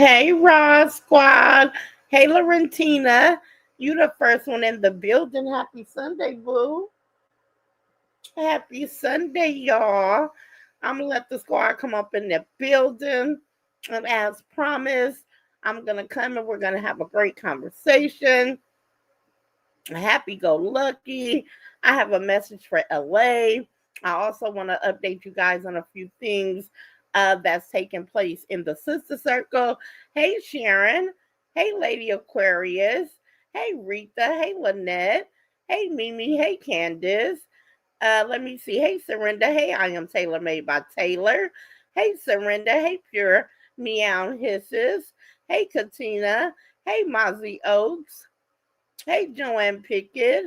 Hey, Rod Squad. Hey, Laurentina. You the first one in the building. Happy Sunday, boo. Happy Sunday, y'all. I'm going to let the squad come up in the building. And as promised, I'm going to come and we're going to have a great conversation. Happy go lucky. I have a message for LA. I also want to update you guys on a few things that's taking place in the sister circle. Hey, Sharon. Hey, Lady Aquarius. Hey, Rita. Hey, Lynette. Hey, Mimi. Hey, Candace. Let me see. Hey, Surrender. Hey, I am Tailor Made by Taylor. Hey, Surrender. Hey, Pure Meow Hisses. Hey, Katina. Hey, Mozzie Oaks. Hey, Joanne Pickett.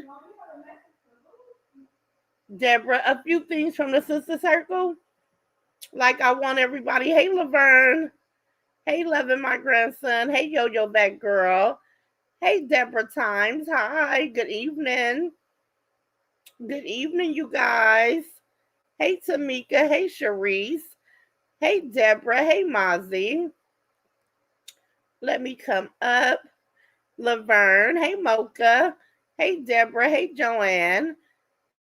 Deborah, a few things from the sister circle. Like I want everybody. Hey, Laverne. Hey, Levin, my grandson. Hey, Yo Yo, that girl. Hey, Deborah Times. Hi, good evening. Good evening, you guys. Hey, Tamika. Hey, Sharice. Hey, Deborah. Hey, Mozzie. Let me come up. Laverne. Hey, Mocha. Hey, Deborah. Hey, Joanne.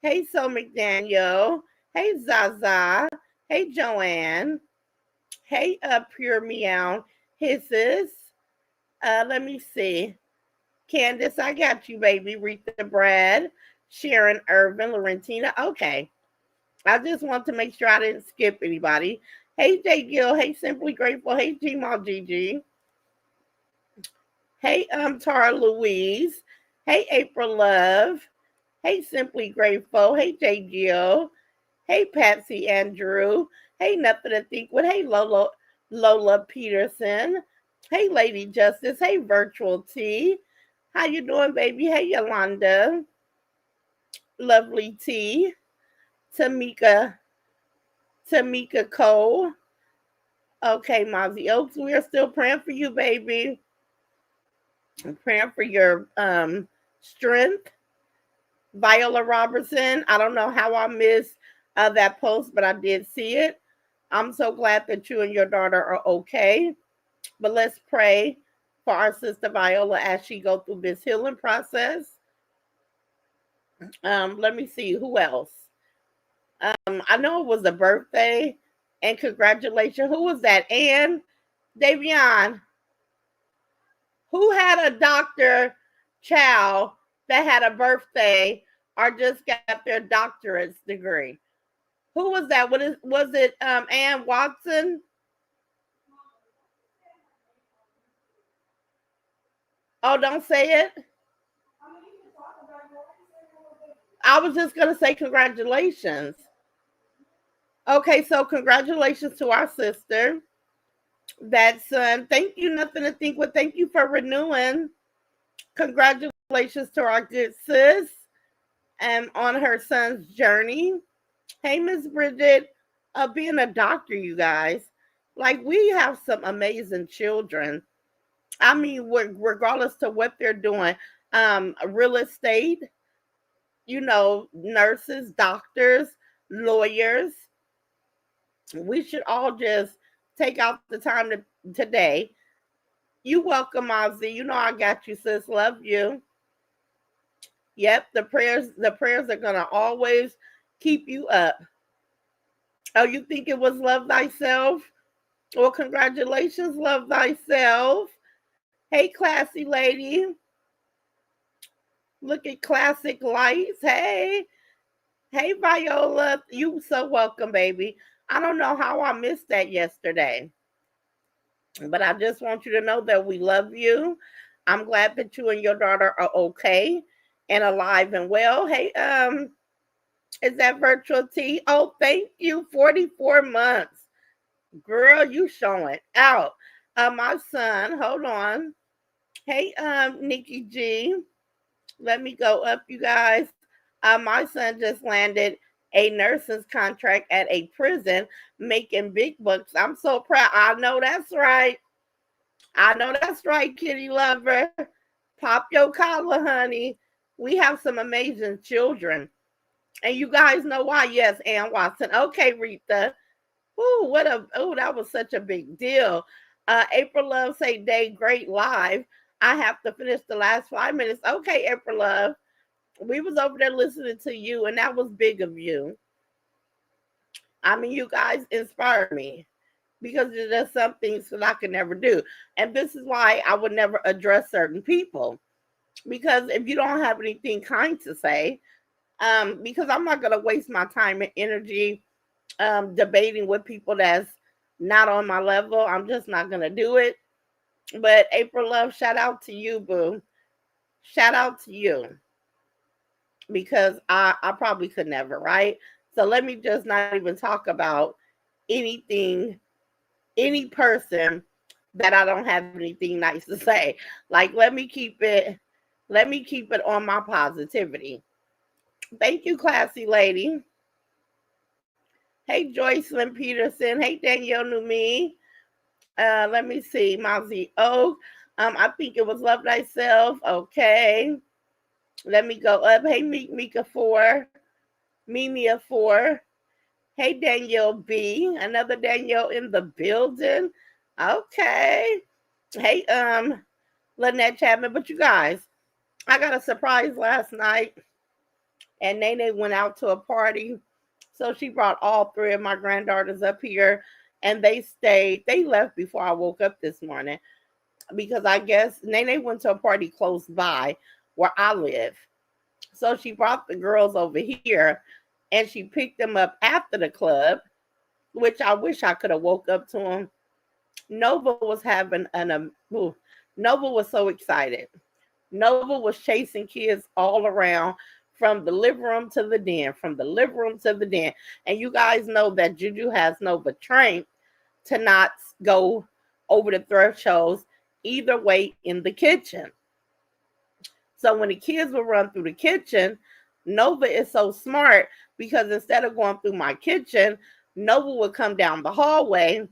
Hey, So McDaniel. Hey, Zaza. Hey, Joanne. Hey, Pure Meow Hisses. Let me see. Candace, I got you, baby. Rita Brad. Sharon Irvin. Laurentina. Okay. I just want to make sure I didn't skip anybody. Hey, Jay Gill. Hey, Simply Grateful. Hey, Gmal Gigi. Hey, Tara Louise. Hey, April Love. Hey, Simply Grateful. Hey, Jay Gill. Hey, Patsy Andrew. Hey, Nothing to Think with. Hey, Lola Peterson. Hey, Lady Justice. Hey, Virtual T. How you doing, baby? Hey, Yolanda. Lovely T. Tamika. Tamika Cole. Okay, Mozzie Oaks, we are still praying for you, baby. I'm praying for your strength. Viola Robertson. I don't know how I missed that post, but I did see it. I'm so glad that you and your daughter are okay. But let's pray for our sister Viola as she go through this healing process. Let me see who else. I know it was a birthday, and congratulations. Who was that? Ann Davion. Who had a doctor child that had a birthday or just got their doctorate's degree? Who was that? Was it Ann Watson? Oh, don't say it. I was just gonna say congratulations. Okay, so congratulations to our sister. That son. Thank you, Nothing to Think with. Thank you for renewing. Congratulations to our good sis and on her son's journey. Hey, Miss Bridget, being a doctor, you guys, like we have some amazing children. I mean, regardless to what they're doing, real estate, nurses, doctors, lawyers. We should all just take out the time today. You welcome, Ozzy. You know I got you, sis. Love you. Yep, the prayers are gonna always keep you up. Oh, you think it was love thyself? Well, congratulations, love thyself. Hey, classy lady. Look at classic lights. Hey, Viola. You so welcome, baby. I don't know how I missed that yesterday, but I just want you to know that we love you. I'm glad that you and your daughter are okay and alive and well. Hey, is that virtual T? Oh, thank you. 44 months. Girl, you showing out. My son, hold on. Hey, Nikki G. Let me go up, you guys. My son just landed a nurse's contract at a prison making big bucks. I'm so proud. I know that's right. I know that's right, kitty lover. Pop your collar, honey. We have some amazing children. And you guys know why. Yes, Ann Watson. Okay, Rita. That was such a big deal. April Love say day great live. I have to finish the last 5 minutes. Okay, April Love. We was over there listening to you, and that was big of you. I mean, you guys inspire me because there's just some things that I could never do. And this is why I would never address certain people. Because if you don't have anything kind to say, because I'm not gonna waste my time and energy debating with people that's not on my level. I'm just not gonna do it. But April Love, shout out to you, boo. Shout out to you. Because I probably could never, right? So let me just not even talk about anything, any person that I don't have anything nice to say. Like let me keep it on my positivity. Thank you, classy lady. Hey, Joycelyn Peterson. Hey, Danielle Numi. Let me see. Mozzie Oak. I think it was Love Thyself. Okay. Let me go up. Hey, Mika 4. Mimia 4. Hey, Danielle B. Another Danielle in the building. Okay. Hey, Lynette Chapman. But you guys, I got a surprise last night. And Nene went out to a party. So she brought all three of my granddaughters up here. And they stayed. They left before I woke up this morning. Because I guess Nene went to a party close by where I live. So she brought the girls over here and she picked them up after the club, which I wish I could have woke up to them. Nova was having Nova was so excited. Nova was chasing kids all around from the living room to the den, from the living room to the den. And you guys know that Juju has Nova trained to not go over the thresholds either way in the kitchen. So when the kids would run through the kitchen, Nova is so smart because instead of going through my kitchen, Nova would come down the hallway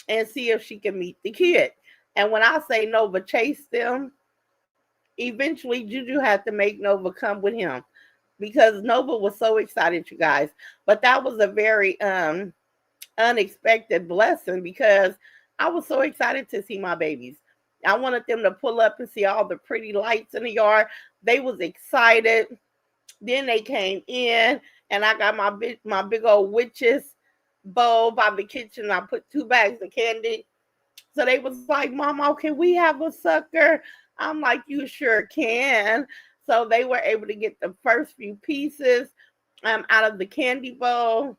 and see if she can meet the kid. And when I say Nova chased them, eventually Juju had to make Nova come with him because Nova was so excited, you guys. But that was a very unexpected blessing because I was so excited to see my babies. I wanted them to pull up and see all the pretty lights in the yard. They was excited. Then they came in, and I got my big old witches bowl by the kitchen. I put 2 bags of candy. So they was like, Mama, can we have a sucker? I'm like, you sure can. So they were able to get the first few pieces out of the candy bowl.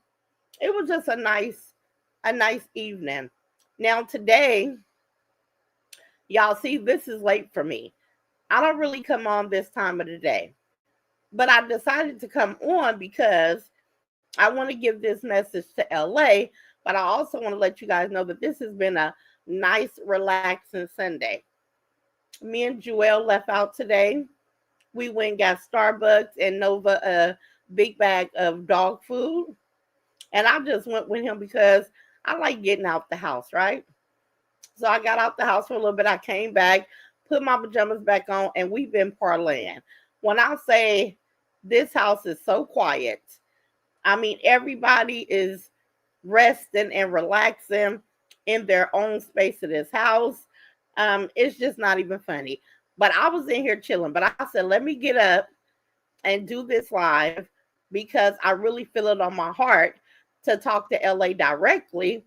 It was just a nice evening. Now today, y'all see, this is late for me. I don't really come on this time of the day. But I decided to come on because I want to give this message to LA, but I also want to let you guys know that this has been a nice, relaxing Sunday. Me and Jewel left out today. We went and got Starbucks and Nova a big bag of dog food. And I just went with him because I like getting out the house, right? So I got out the house for a little bit. I came back, put my pajamas back on, and we've been parlaying. When I say this house is so quiet, I mean, everybody is resting and relaxing in their own space of this house. It's just not even funny. But I was in here chilling. But I said, let me get up and do this live because I really feel it on my heart to talk to LA directly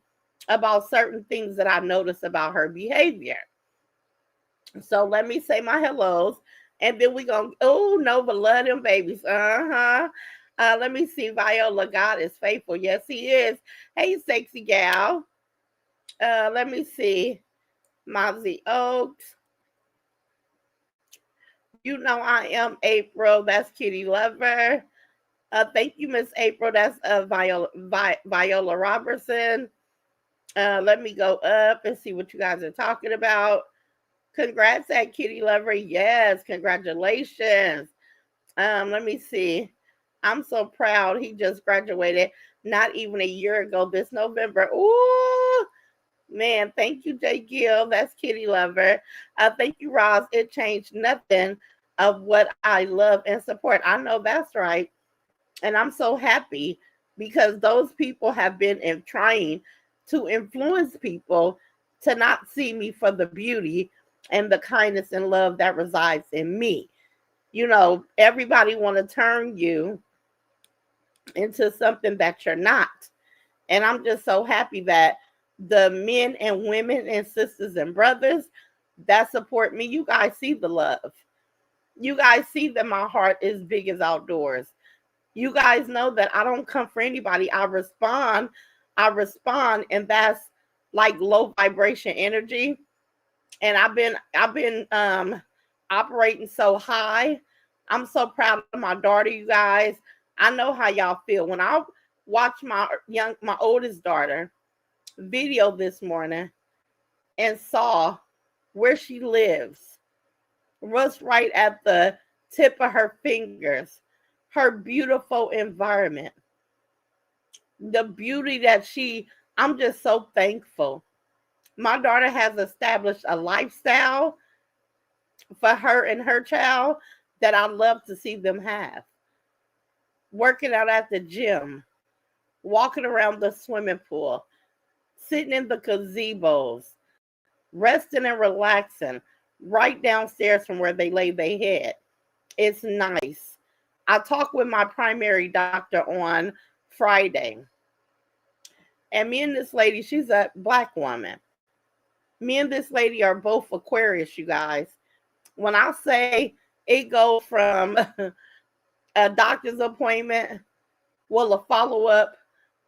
about certain things that I noticed about her behavior. So let me say my hellos. And then we gonna, oh, Nova love them babies. Let me see. Viola, God is faithful. Yes, he is. Hey, sexy gal. Let me see. Mozzie Oaks. You know I am April. That's Kitty Lover. Thank you, Miss April. That's Viola Robertson. Let me go up and see what you guys are talking about. Congrats at Kitty Lover. Yes, congratulations. Let me see. I'm so proud. He just graduated not even a year ago this November. Ooh, man. Thank you, Jay Gill. That's Kitty Lover. Thank you, Roz. It changed nothing of what I love and support. I know that's right. And I'm so happy because those people have been trying to influence people to not see me for the beauty and the kindness and love that resides in me. Everybody want to turn you into something that you're not. And I'm just so happy that the men and women and sisters and brothers that support me, you guys see the love. You guys see that my heart is big as outdoors. You guys know that I don't come for anybody. I respond, and that's like low vibration energy. And I've been operating so high. I'm so proud of my daughter, you guys. I know how y'all feel. When I watched my oldest daughter video this morning and saw where she lives, was right at the tip of her fingers, her beautiful environment, the beauty that I'm just so thankful. My daughter has established a lifestyle for her and her child that I love to see them have. Working out at the gym, walking around the swimming pool, sitting in the gazebos, resting and relaxing right downstairs from where they lay their head. It's nice. I talked with my primary doctor on Friday. And me and this lady, she's a Black woman. Me and this lady are both Aquarius, you guys. When I say it go from a doctor's appointment, well, a follow-up,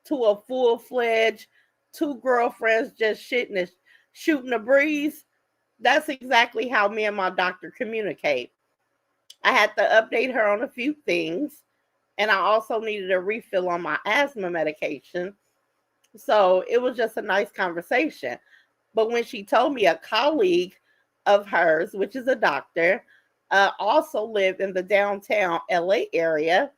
to a full-fledged two girlfriends just shooting the breeze, that's exactly how me and my doctor communicate. I had to update her on a few things, and I also needed a refill on my asthma medication. So it was just a nice conversation. But when she told me a colleague of hers, which is a doctor, also lived in the downtown LA area,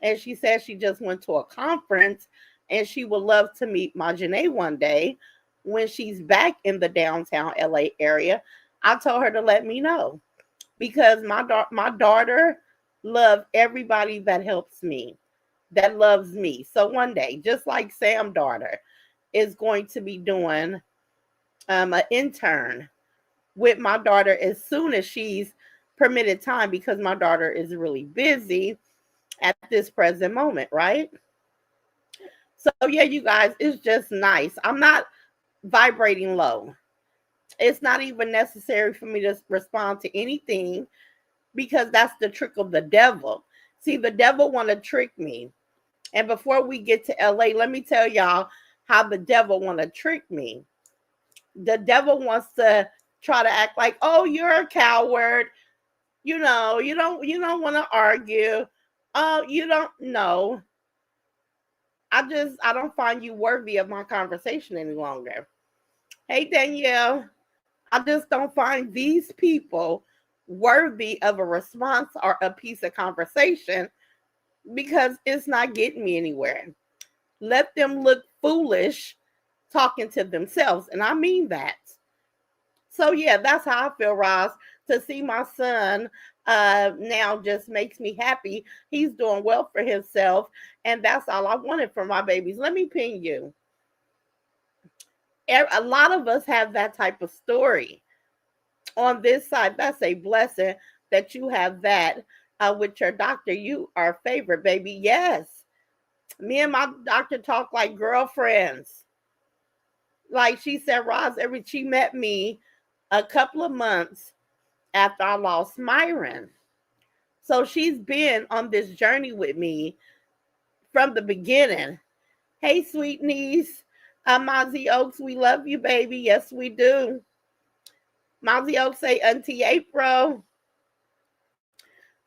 and she said she just went to a conference and she would love to meet Majane one day when she's back in the downtown LA area, I told her to let me know, because my daughter loves everybody that helps me, that loves me. So one day, just like Sam's daughter is going to be doing an intern with my daughter as soon as she's permitted time, because my daughter is really busy at this present moment, right? So yeah, you guys, it's just nice. I'm not vibrating low. It's not even necessary for me to respond to anything, because that's the trick of the devil. See, the devil want to trick me. And before we get to LA, let me tell y'all how the devil want to trick me. The devil wants to try to act like, oh, you're a coward. You don't want to argue. Oh, you don't know. I don't find you worthy of my conversation any longer. Hey, Danielle, I just don't find these people worthy of a response or a piece of conversation, because it's not getting me anywhere. Let them look foolish talking to themselves. And I mean that. So yeah, that's how I feel, Roz. To see my son now just makes me happy. He's doing well for himself. And that's all I wanted for my babies. Let me ping you. A lot of us have that type of story on this side. That's a blessing that you have that with your doctor. You are a favorite, baby. Yes. Me and my doctor talk like girlfriends. Like she said, Roz, she met me a couple of months after I lost Myron. So she's been on this journey with me from the beginning. Hey, sweet niece. Mozzie Oaks, we love you, baby. Yes, we do. Mozzie Oaks say Auntie April.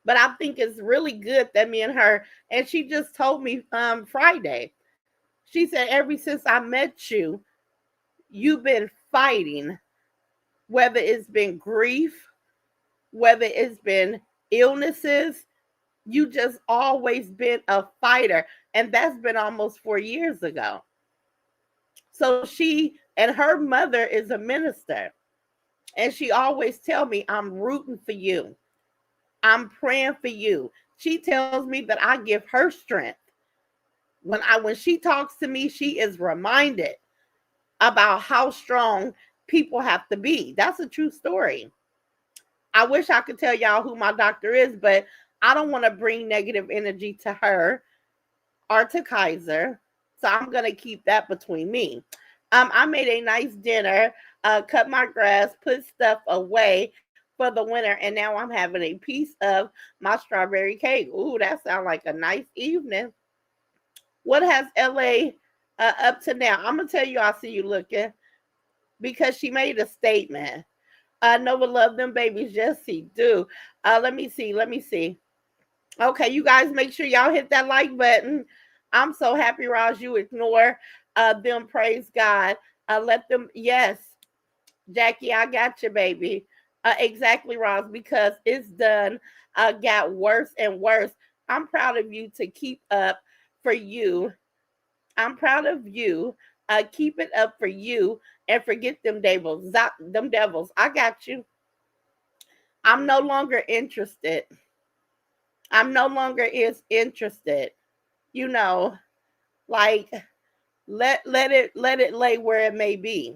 But I think it's really good that me and her, and she just told me Friday. She said, ever since I met you, you've been fighting, whether it's been grief, whether it's been illnesses, you just always been a fighter. And that's been almost 4 years ago. So she and her mother is a minister. And she always tell me, I'm rooting for you. I'm praying for you. She tells me that I give her strength. When she talks to me, she is reminded about how strong people have to be. That's a true story. I wish I could tell y'all who my doctor is, but I don't want to bring negative energy to her or to Kaiser. So I'm going to keep that between me. I made a nice dinner, cut my grass, put stuff away for the winter, and now I'm having a piece of my strawberry cake. Ooh, that sounds like a nice evening. What has LA up to now? I'm going to tell you, I see you looking because she made a statement. Nova love them babies. Yes, he do. Let me see. Let me see. Okay, you guys make sure y'all hit that like button. I'm so happy, Raj, you ignore them. Praise God. Let them, yes, Jackie, I got you, baby. Exactly, Roz, because it's done got worse and worse. I'm proud of you to keep up for you. I'm proud of you. Keep it up for you and forget them devils. Them devils. I got you. I'm no longer interested. I'm no longer is interested. You know, like let it lay where it may be.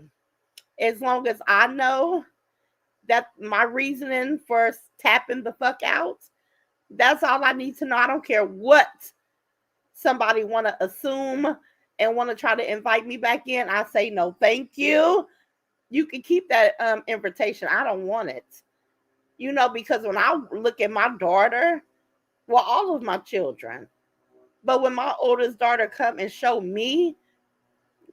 As long as I know that my reasoning for tapping the fuck out, that's all I need to know. I don't care what somebody want to assume and want to try to invite me back in. I say no, thank you. You can keep that invitation. I don't want it. You know, because when I look at my daughter, well, all of my children, but when my oldest daughter come and show me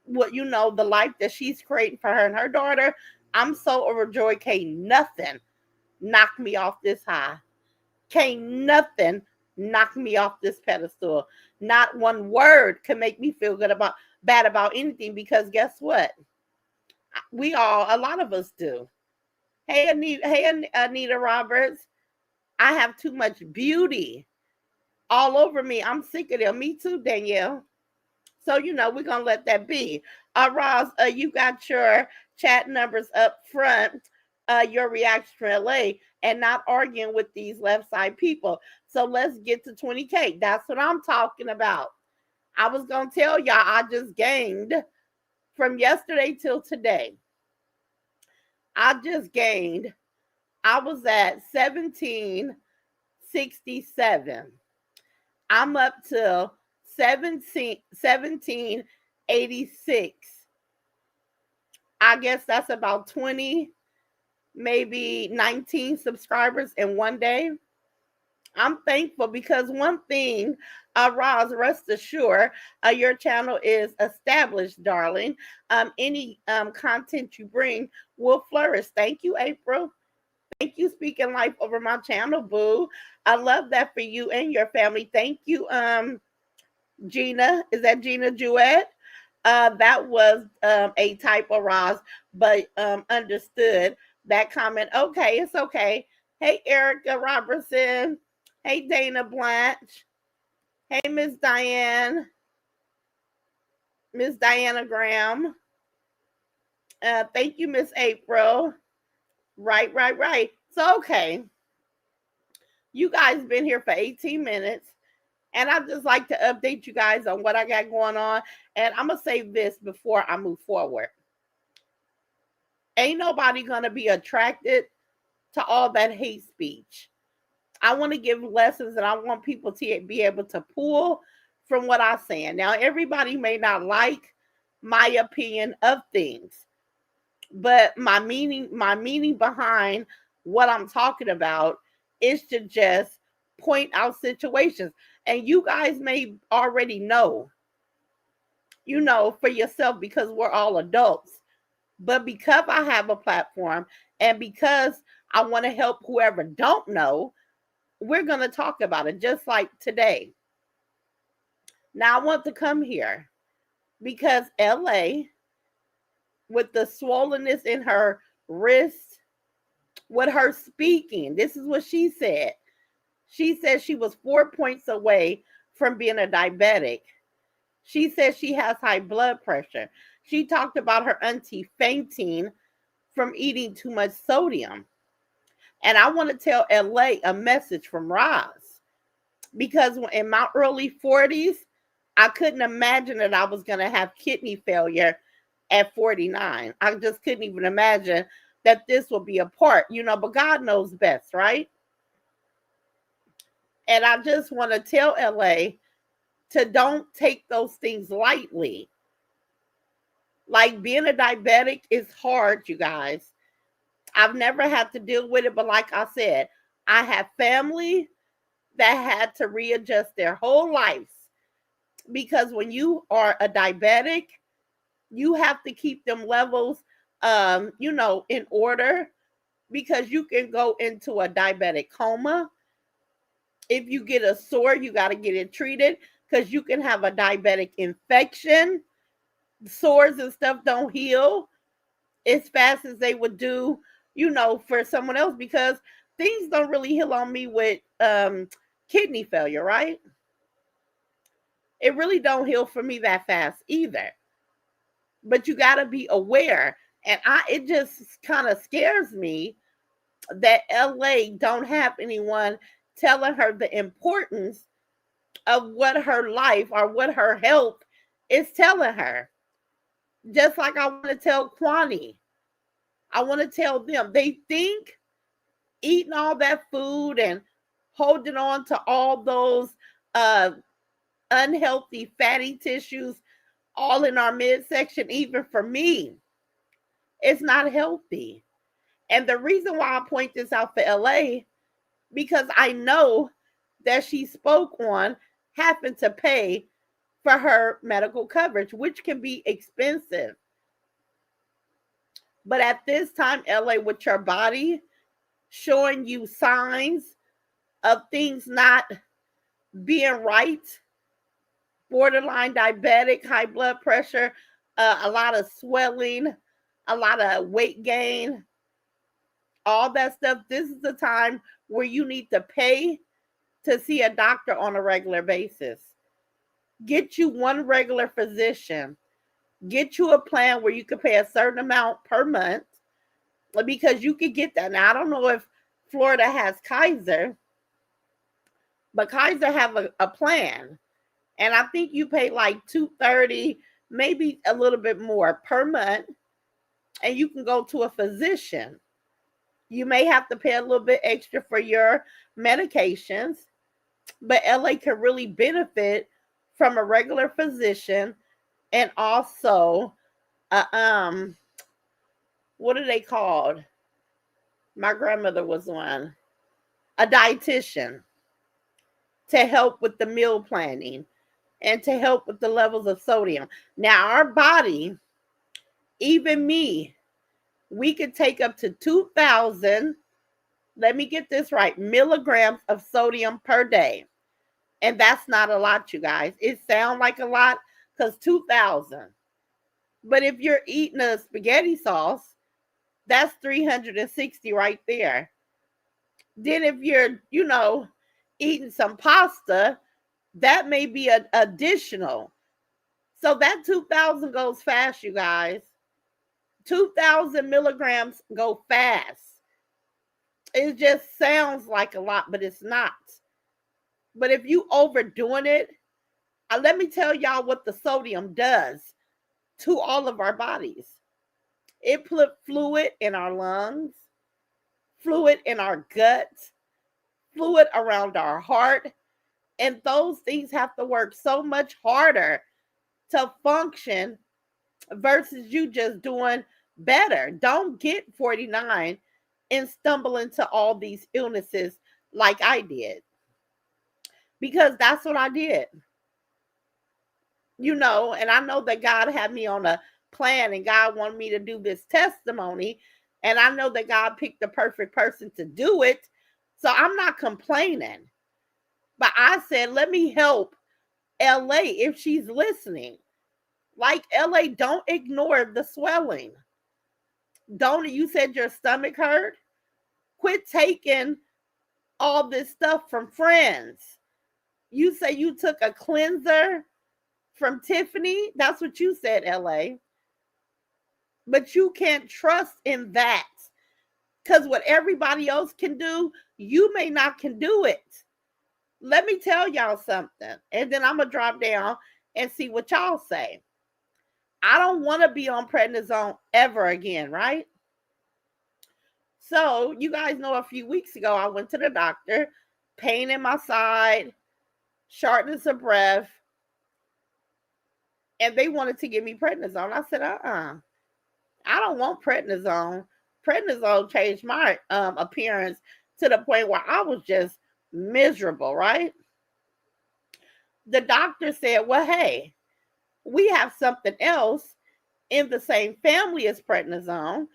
what the life that she's creating for her and her daughter, I'm so overjoyed. Can't nothing knock me off this high. Can't nothing knock me off this pedestal. Not one word can make me feel bad about anything, because guess what? A lot of us do. Hey, Anita Roberts. I have too much beauty all over me. I'm sick of them. Me too, Danielle. So, we're going to let that be. Roz, you got your chat numbers up front, your reaction from LA, and not arguing with these left side people. So let's get to 20K. That's what I'm talking about. I was going to tell y'all I just gained from yesterday till today. I just gained. I was at 1767. I'm up to 1786. I guess that's about 20, maybe 19 subscribers in one day. I'm thankful because one thing, Roz, rest assured, your channel is established, darling. Any content you bring will flourish. Thank you, April. Thank you, speaking life over my channel, boo. I love that for you and your family. Thank you, Gina. Is that Gina Jewett? That was a typo, Roz, but understood that comment. Okay, it's okay. Hey, Erica Robertson. Hey, Dana Blanche. Hey, Miss Diane. Miss Diana Graham. Thank you, Miss April. Right. So, okay. You guys been here for 18 minutes. And I'd just like to update you guys on what I got going on. And I'm going to say this before I move forward. Ain't nobody going to be attracted to all that hate speech. I want to give lessons, and I want people to be able to pull from what I'm saying. Now, everybody may not like my opinion of things, but my meaning behind what I'm talking about is to just point out situations. And you guys may already know, for yourself, because we're all adults. But because I have a platform and because I want to help whoever don't know, we're going to talk about it just like today. Now, I want to come here because LA, with the swollenness in her wrist, with her speaking, this is what she said. She said she was 4 points away from being a diabetic. She said she has high blood pressure. She talked about her auntie fainting from eating too much sodium. And I want to tell LA a message from Roz, because in my early 40s, I couldn't imagine that I was going to have kidney failure at 49. I just couldn't even imagine that this would be a part, but God knows best, right? And I just want to tell LA to don't take those things lightly. Like being a diabetic is hard, you guys. I've never had to deal with it, but like I said, I have family that had to readjust their whole lives because when you are a diabetic, you have to keep them levels, in order because you can go into a diabetic coma. If you get a sore, you got to get it treated because you can have a diabetic infection. Sores and stuff don't heal as fast as they would do, for someone else because things don't really heal on me with kidney failure, right? It really don't heal for me that fast either. But you got to be aware. And it just kind of scares me that LA don't have anyone telling her the importance of what her life or what her health is telling her. Just like I want to tell Kwani. I want to tell them. They think eating all that food and holding on to all those uh, unhealthy fatty tissues all in our midsection, even for me, it's not healthy. And the reason why I point this out for LA, because I know that she spoke on having to pay for her medical coverage, which can be expensive. But at this time, LA, with your body showing you signs of things not being right, borderline diabetic, high blood pressure, a lot of swelling, a lot of weight gain, all that stuff. This is the time where you need to pay to see a doctor on a regular basis. Get you one regular physician. Get you a plan where you can pay a certain amount per month because you could get that. Now, I don't know if Florida has Kaiser, but Kaiser have a plan. And I think you pay like $230, maybe a little bit more per month, and you can go to a physician. You may have to pay a little bit extra for your medications, but LA can really benefit from a regular physician and also what are they called? My grandmother was one, a dietitian to help with the meal planning and to help with the levels of sodium. Now, our body, even me, we could take up to 2,000, let me get this right, milligrams of sodium per day. And that's not a lot, you guys. It sounds like a lot because 2,000. But if you're eating a spaghetti sauce, that's 360 right there. Then if you're, eating some pasta, that may be an additional. So that 2,000 goes fast, you guys. 2,000 milligrams go fast. It just sounds like a lot, but it's not. But if you overdoing it, let me tell y'all what the sodium does to all of our bodies. It put fluid in our lungs, fluid in our gut, fluid around our heart. And those things have to work so much harder to function versus you just doing better. Don't get 49 and stumble into all these illnesses like I did. Because that's what I did. And I know that God had me on a plan and God wanted me to do this testimony. And I know that God picked the perfect person to do it. So I'm not complaining. But I said, let me help LA if she's listening. Like LA, don't ignore the swelling. You said your stomach hurt? Quit taking all this stuff from friends. You say you took a cleanser from Tiffany. That's what you said, LA. But you can't trust in that. Because what everybody else can do, you may not can do it. Let me tell y'all something. And then I'm going to drop down and see what y'all say. I don't want to be on prednisone ever again, right? So, you guys know a few weeks ago, I went to the doctor, pain in my side, shortness of breath, and they wanted to give me prednisone. I said, I don't want prednisone. Prednisone changed my appearance to the point where I was just miserable, right? The doctor said, well, hey, we have something else in the same family as prednisone.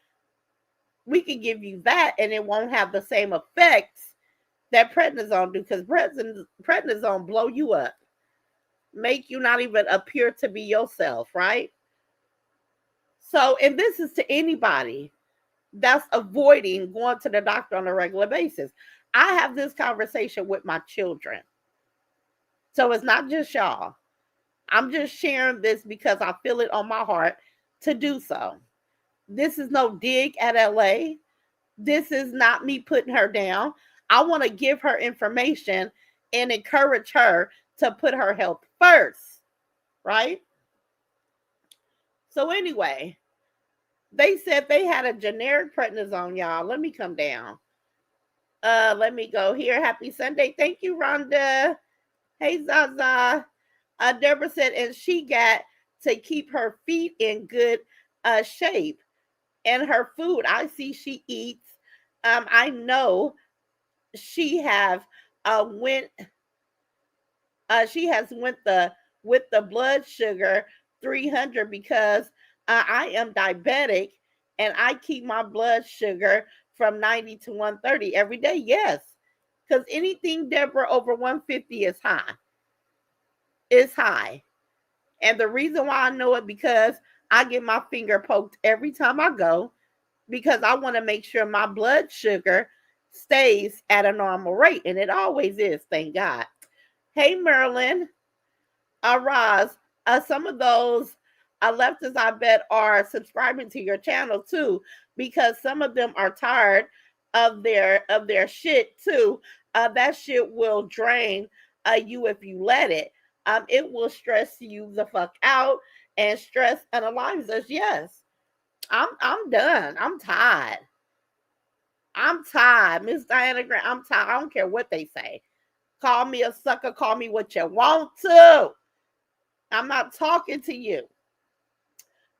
We can give you that and it won't have the same effects that prednisone do, because prednisone blow you up, make you not even appear to be yourself, right? So, and this is to anybody that's avoiding going to the doctor on a regular basis. I have this conversation with my children. So it's not just y'all. I'm just sharing this because I feel it on my heart to do so. This is no dig at LA. This is not me putting her down. I want to give her information and encourage her to put her health first, right? So anyway, they said they had a generic prednisone, y'all. Let me come down. Let me go here. Happy Sunday. Thank you, Rhonda. Hey, Zaza. Deborah said, and she got to keep her feet in good shape. And her food, I see she eats. I know she have went. She has went the with the blood sugar 300 because I am diabetic and I keep my blood sugar from 90 to 130 every day. Yes, because anything, Deborah, over 150 is high. It's high. And the reason why I know it, because I get my finger poked every time I go, because I want to make sure my blood sugar stays at a normal rate. And it always is, thank God. Hey, Merlin. Roz, some of those leftists, I bet, are subscribing to your channel too, because some of them are tired of their shit too. That shit will drain you if you let it. It will stress you the fuck out and stress unalives us. Yes, I'm done. I'm tired. I'm tired, Miss Diana Grant. I'm tired. I don't care what they say. Call me a sucker. Call me what you want to. I'm not talking to you.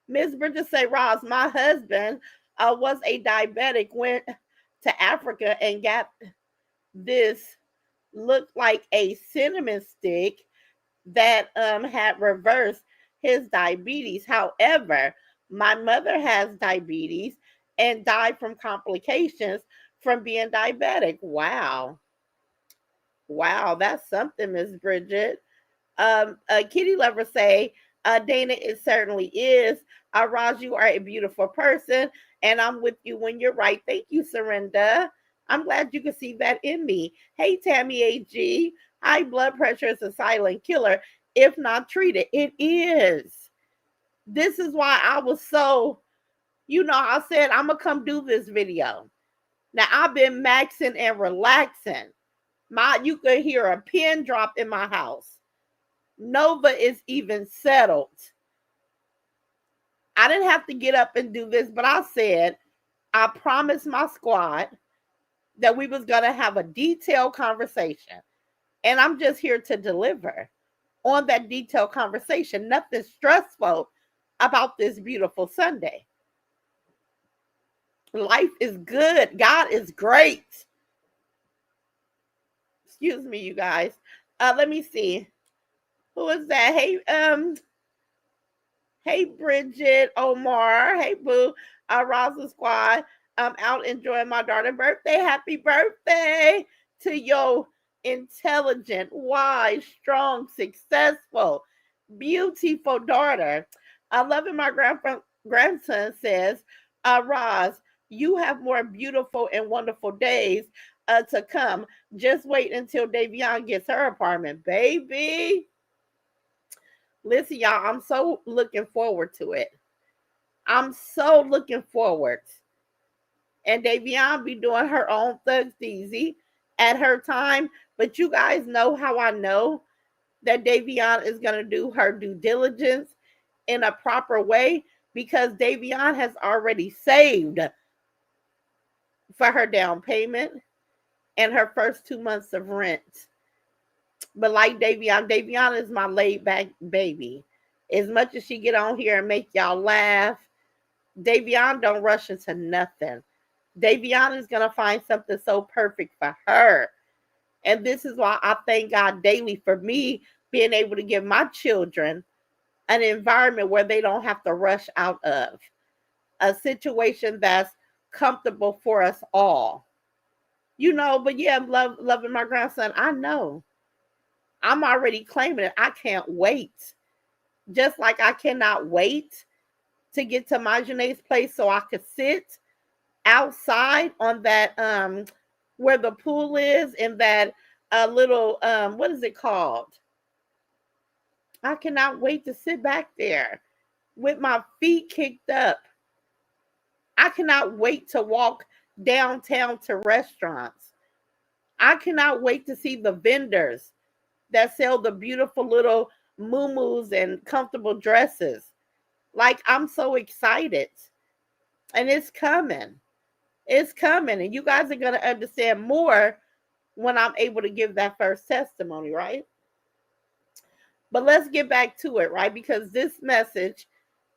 Miss Bridget say, Ross, my husband was a diabetic, went to Africa and got this, looked like a cinnamon stick that had reversed his diabetes. However, my mother has diabetes and died from complications from being diabetic. Wow. Wow, that's something, Miss Bridget. Kitty Lover say, Dana, it certainly is. Raj, you are a beautiful person, and I'm with you when you're right. Thank you, Surrender. I'm glad you can see that in me. Hey, Tammy AG, high blood pressure is a silent killer if not treated. It is. This is why I was so, I said, I'm going to come do this video. Now, I've been maxing and relaxing. You could hear a pin drop in my house. Nova is even settled. I didn't have to get up and do this, but I said, I promised my squad that we was going to have a detailed conversation. And I'm just here to deliver on that detailed conversation. Nothing stressful about this beautiful Sunday. Life is good. God is great. Excuse me, you guys. Let me see. Who is that? Hey, Bridget, Omar. Hey, Boo. Raza Squad. I'm out enjoying my daughter's birthday. Happy birthday to your intelligent, wise, strong, successful, beautiful daughter. I love it. My grandson says, Roz, you have more beautiful and wonderful days to come. Just wait until Davion gets her apartment, baby. Listen, y'all, I'm so looking forward to it. I'm so looking forward. And Davion be doing her own Thugs Easy at her time. But you guys know how I know that Davion is going to do her due diligence in a proper way because Davion has already saved for her down payment and her first 2 months of rent. But like Davion is my laid back baby. As much as she get on here and make y'all laugh, Davion don't rush into nothing. Davion is gonna find something so perfect for her. And this is why I thank God daily for me being able to give my children an environment where they don't have to rush out of. A situation that's comfortable for us all. But yeah, loving my grandson. I know. I'm already claiming it. I can't wait. Just like I cannot wait to get to my Janae's place so I could sit outside on that where the pool is in that little what is it called? I cannot wait to sit back there with my feet kicked up. I cannot wait to walk downtown to restaurants. I cannot wait to see the vendors that sell the beautiful little muumuus and comfortable dresses. Like, I'm so excited. And it's coming. It's coming. And you guys are going to understand more when I'm able to give that first testimony, right? But let's get back to it, right? Because this message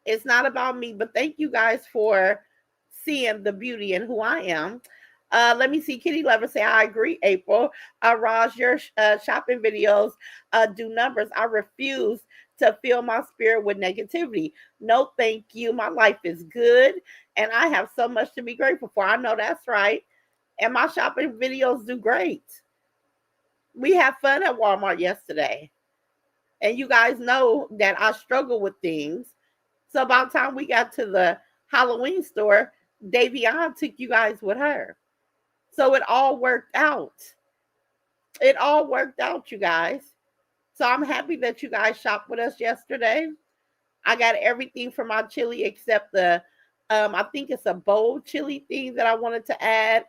is not about me, but thank you guys for seeing the beauty in who I am. Let me see. Kitty Lover say, I agree, April. Raj, your shopping videos do numbers. I refuse to fill my spirit with negativity. No, thank you. My life is good, and I have so much to be grateful for. I know that's right. And my shopping videos do great. We had fun at Walmart yesterday. And you guys know that I struggle with things. So about the time we got to the Halloween store, Davion took you guys with her. So it all worked out. It all worked out, you guys. So I'm happy that you guys shopped with us yesterday. I got everything for my chili except the, I think it's a bold chili thing that I wanted to add.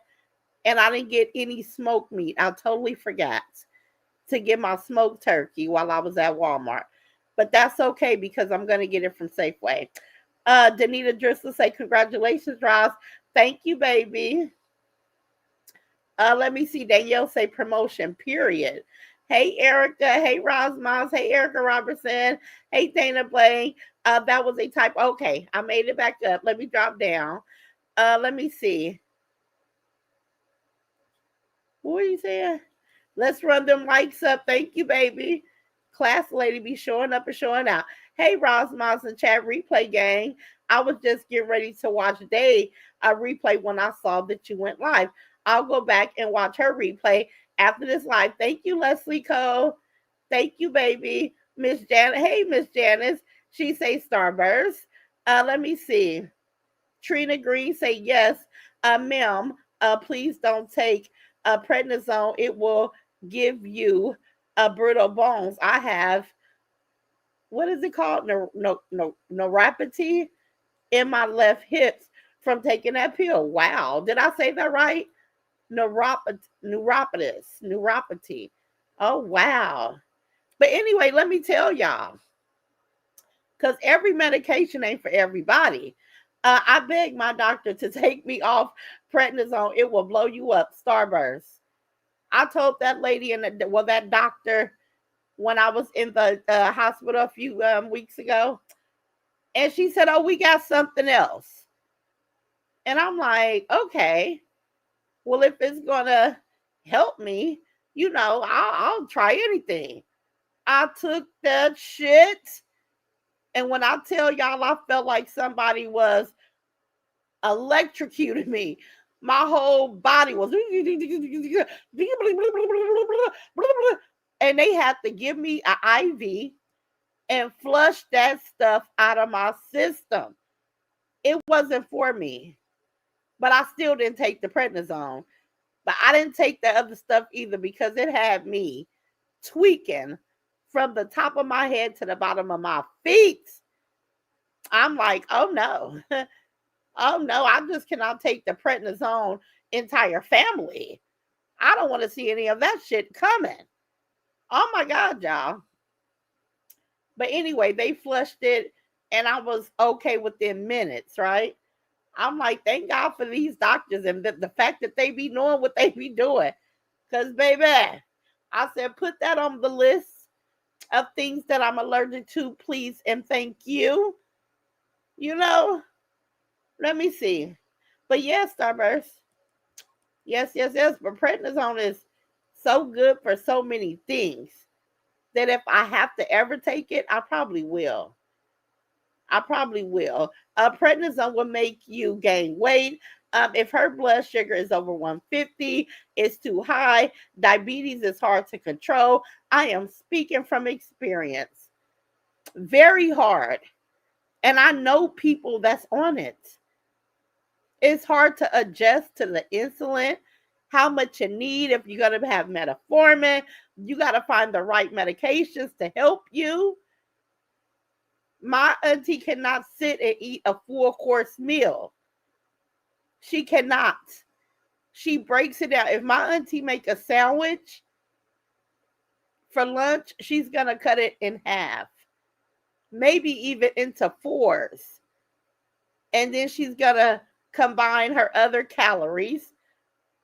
And I didn't get any smoked meat. I totally forgot to get my smoked turkey while I was at Walmart. But that's okay because I'm going to get it from Safeway. Danita Driscoll say, congratulations, Ross. Thank you, baby. Let me see. Danielle say promotion, period. Hey, Erica. Hey, Rosmos. Hey, Erica Robertson. Hey, Dana Blaine. That was a type. Okay, I made it back up. Let me drop down. Let me see. What are you saying? Let's run them likes up. Thank you, baby. Class lady be showing up and showing out. Hey, Rosmos and chat replay gang. I was just getting ready to watch Day replay when I saw that you went live. I'll go back and watch her replay after this live. Thank you, Leslie Cole. Thank you, baby. Miss Janet. Hey, Miss Janice. She say Starburst. Let me see. Trina Green say yes. Ma'am, please don't take prednisone. It will give you brittle bones. I have, what is it called? Neuropathy in my left hips from taking that pill. Wow. Did I say that right? Neuropathy. Oh, wow. But anyway, let me tell y'all, because every medication ain't for everybody. I begged my doctor to take me off prednisone. It will blow you up. Starburst. I told that lady that doctor when I was in the hospital a few weeks ago, and she said, "Oh, we got something else." And I'm like, "Okay, well, if it's gonna help me, I'll try anything." I took that shit, and when I tell y'all, I felt like somebody was electrocuted me. My whole body was, and they had to give me an IV and flush that stuff out of my system. It wasn't for me, but I still didn't take the prednisone. But I didn't take the other stuff either because it had me tweaking from the top of my head to the bottom of my feet. I'm like, oh no. Oh no, I just cannot take the prednisone entire family. I don't want to see any of that shit coming. Oh my God, y'all. But anyway, they flushed it. and I was okay within minutes, right? I'm like, thank God for these doctors and the fact that they be knowing what they be doing. Because, baby, I said, put that on the list of things that I'm allergic to, please, and thank you. You know, let me see. But yes, Starburst. Yes, yes, yes. But prednisone is so good for so many things that if I have to ever take it, I probably will. I probably will. Prednisone will make you gain weight. If her blood sugar is over 150, it's too high. Diabetes is hard to control. I am speaking from experience. Very hard. And I know people that's on it. It's hard to adjust to the insulin, how much you need. If you're going to have metformin, you got to find the right medications to help you. My auntie cannot sit and eat a full course meal. She cannot. She breaks it down. If my auntie make a sandwich for lunch, she's going to cut it in half, maybe even into fours. And then she's going to combine her other calories,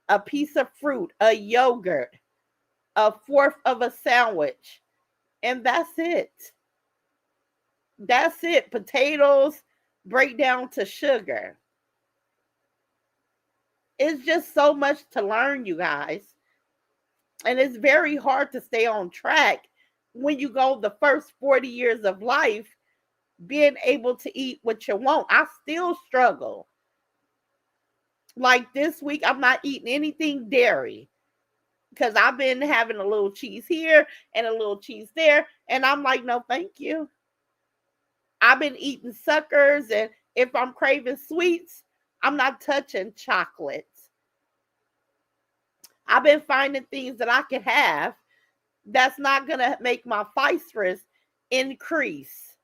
a piece of fruit, a yogurt, a fourth of a sandwich, and that's it. That's it. Potatoes break down to sugar. It's just so much to learn, you guys. And it's very hard to stay on track when you go the first 40 years of life being able to eat what you want. I still struggle. Like this week, I'm not eating anything dairy because I've been having a little cheese here and a little cheese there. And I'm like, no, thank you. I've been eating suckers. And if I'm craving sweets, I'm not touching chocolates. I've been finding things that I can have that's not going to make my phosphorus increase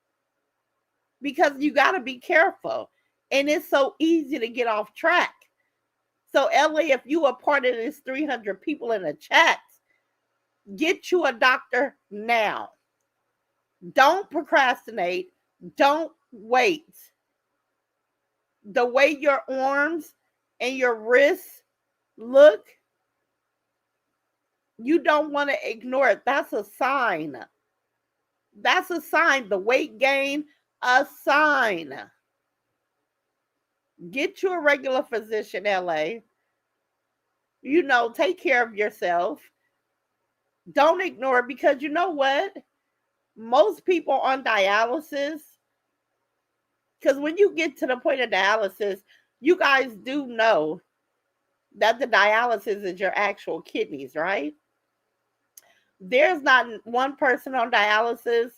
because you got to be careful. And it's so easy to get off track. So, LA, if you are part of this 300 people in the chat, get you a doctor now. Don't procrastinate. Don't wait. The way your arms and your wrists look, you don't want to ignore it. That's a sign. That's a sign. The weight gain, a sign. Get you a regular physician, LA. You know, take care of yourself. Don't ignore it because you know what? Most people on dialysis, because when you get to the point of dialysis, you guys do know that the dialysis is your actual kidneys, right? There's not one person on dialysis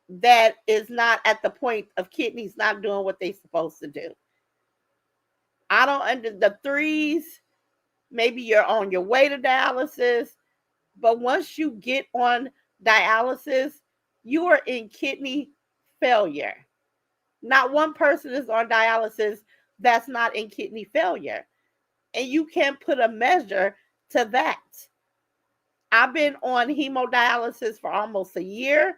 that is not at the point of kidneys not doing what they're supposed to do. I don't under the threes, maybe you're on your way to dialysis, but once you get on dialysis, you are in kidney failure. Not one person is on dialysis that's not in kidney failure. And you can't put a measure to that. I've been on hemodialysis for almost a year,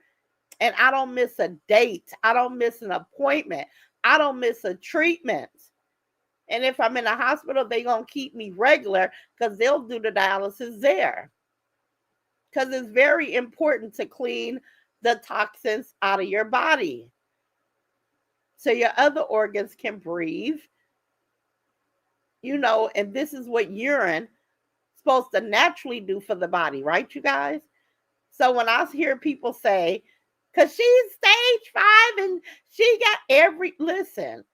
and I don't miss a date. I don't miss an appointment. I don't miss a treatment. And if I'm in a hospital, they're going to keep me regular because they'll do the dialysis there. Because it's very important to clean the toxins out of your body so your other organs can breathe. You know, and this is what urine supposed to naturally do for the body, right, you guys? So when I hear people say, because she's stage 5 and she got listen,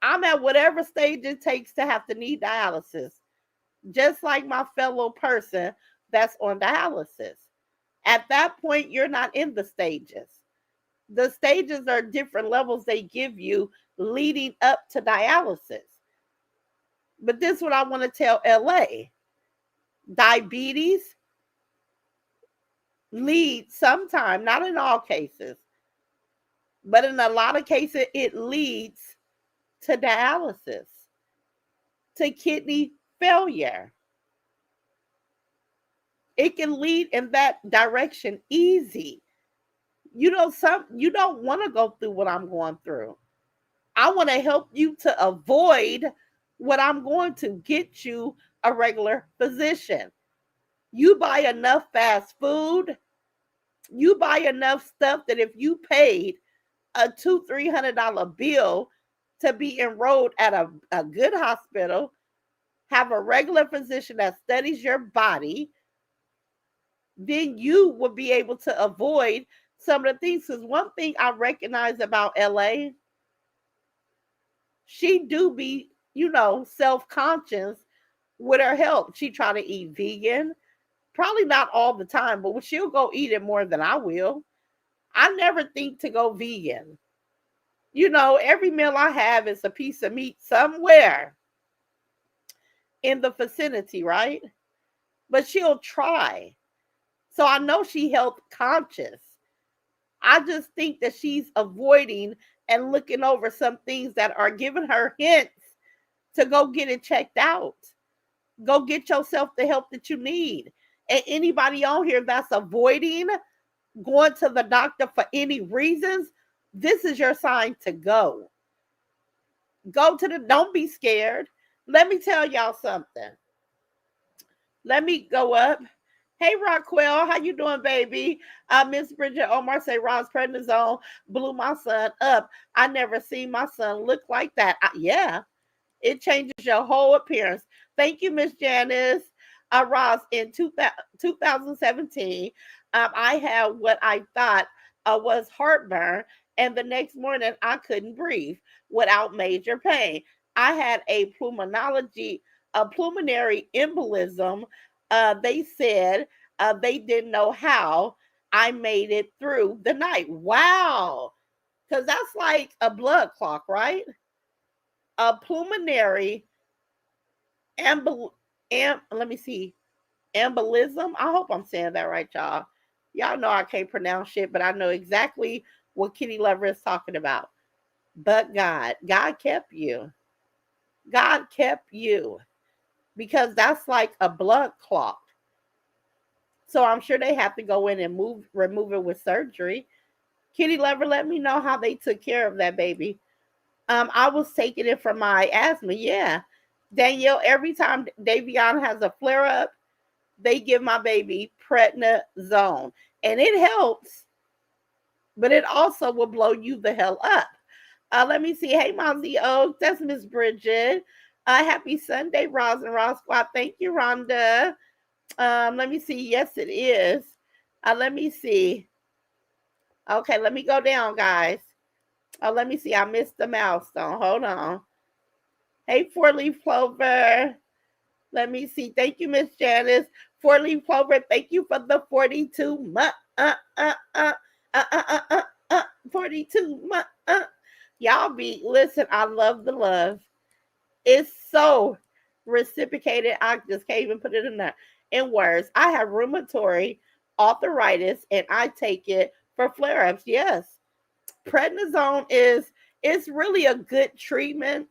I'm at whatever stage it takes to have to need dialysis, just like my fellow person that's on dialysis. At that point, you're not in the stages. The stages are different levels they give you leading up to dialysis. But this is what I want to tell LA. Diabetes leads sometime, not in all cases, but in a lot of cases, it leads to dialysis, to kidney failure. It can lead in that direction easy. You don't want to go through what I'm going through. I want to help you to avoid what I'm going to get you a regular physician. You buy enough fast food, you buy enough stuff that if you paid a $200-300 bill to be enrolled at a good hospital, have a regular physician that studies your body, then you will be able to avoid some of the things. Because one thing I recognize about LA, she do be, self-conscious with her health. She try to eat vegan, probably not all the time, but she'll go eat it more than I will. I never think to go vegan. Every meal I have is a piece of meat somewhere in the vicinity, right? But she'll try. So I know she health conscious. I just think that she's avoiding and looking over some things that are giving her hints to go get it checked out. Go get yourself the help that you need. And anybody on here that's avoiding going to the doctor for any reasons, this is your sign to go. Don't be scared. Let me tell y'all something. Let me go up. Hey, Rockwell, how you doing, baby? Miss Bridget Omar say Ron's prednisone blew my son up. I never seen my son look like that. Yeah, it changes your whole appearance. Thank you, Miss Janice. Ross, in 2017, I had what I thought was heartburn, and the next morning I couldn't breathe without major pain. I had a pulmonary embolism. They said they didn't know how I made it through the night. Wow. Because that's like a blood clot, right? A pulmonary let me see, embolism. I hope I'm saying that right, y'all. Y'all know I can't pronounce shit, but I know exactly what Kitty Lover is talking about. But God kept you. God kept you because that's like a blood clot. So I'm sure they have to go in and remove it with surgery. Kitty Lover, let me know how they took care of that baby. I was taking it for my asthma. Yeah. Danielle, every time Davion has a flare up, they give my baby prednisone. And it helps, but it also will blow you the hell up. Let me see. Hey, Mozzie Oaks. That's Miss Bridget. Happy Sunday, Roz and Ross Squad. Thank you, Rhonda. Let me see. Yes, it is. Let me see. Okay, let me go down, guys. Let me see. I missed the milestone. Hold on. Hey, four-leaf clover. Let me see. Thank you, Miss Janice. Four-leaf clover. Thank you for the 42 month. 42 month. Y'all listen. I love the love. It's so reciprocated. I just can't even put it in words. I have rheumatoid arthritis, and I take it for flare-ups. Yes, prednisone it's really a good treatment.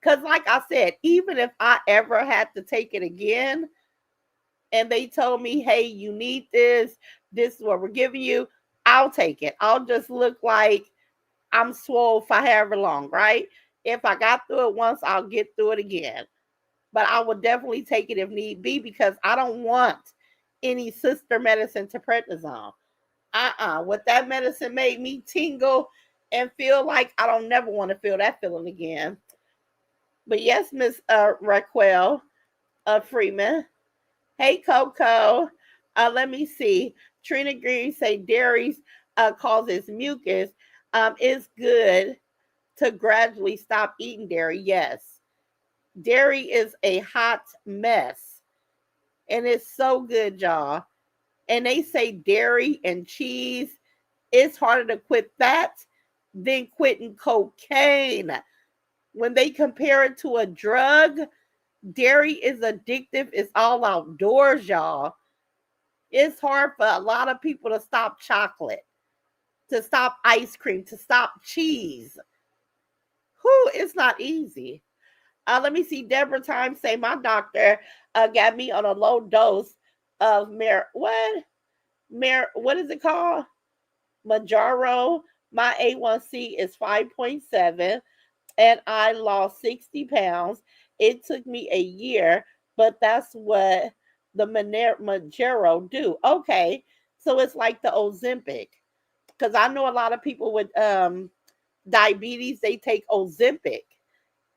Because like I said, even if I ever had to take it again and they told me, hey, you need this is what we're giving you, I'll take it. I'll just look like I'm swole for however long, right? If I got through it once, I'll get through it again. But I would definitely take it if need be because I don't want any sister medicine to prednisone. What that medicine made me tingle and feel like I don't never want to feel that feeling again. But yes, Miss Raquel Freeman. Hey, Coco. Let me see. Trina Green say dairy causes mucus. It's good to gradually stop eating dairy. Yes. Dairy is a hot mess. And it's so good, y'all. And they say dairy and cheese, it's harder to quit that than quitting cocaine. When they compare it to a drug, dairy is addictive. It's all outdoors, y'all. It's hard for a lot of people to stop chocolate, to stop ice cream, to stop cheese. Whew, it's not easy. Let me see. Deborah Time say my doctor got me on a low dose of what is it called? Majaro, my A1C is 5.7, and I lost 60 pounds. It took me a year, but that's what the Majaro do. Okay, so it's like the Ozempic. Because I know a lot of people with diabetes, they take Ozempic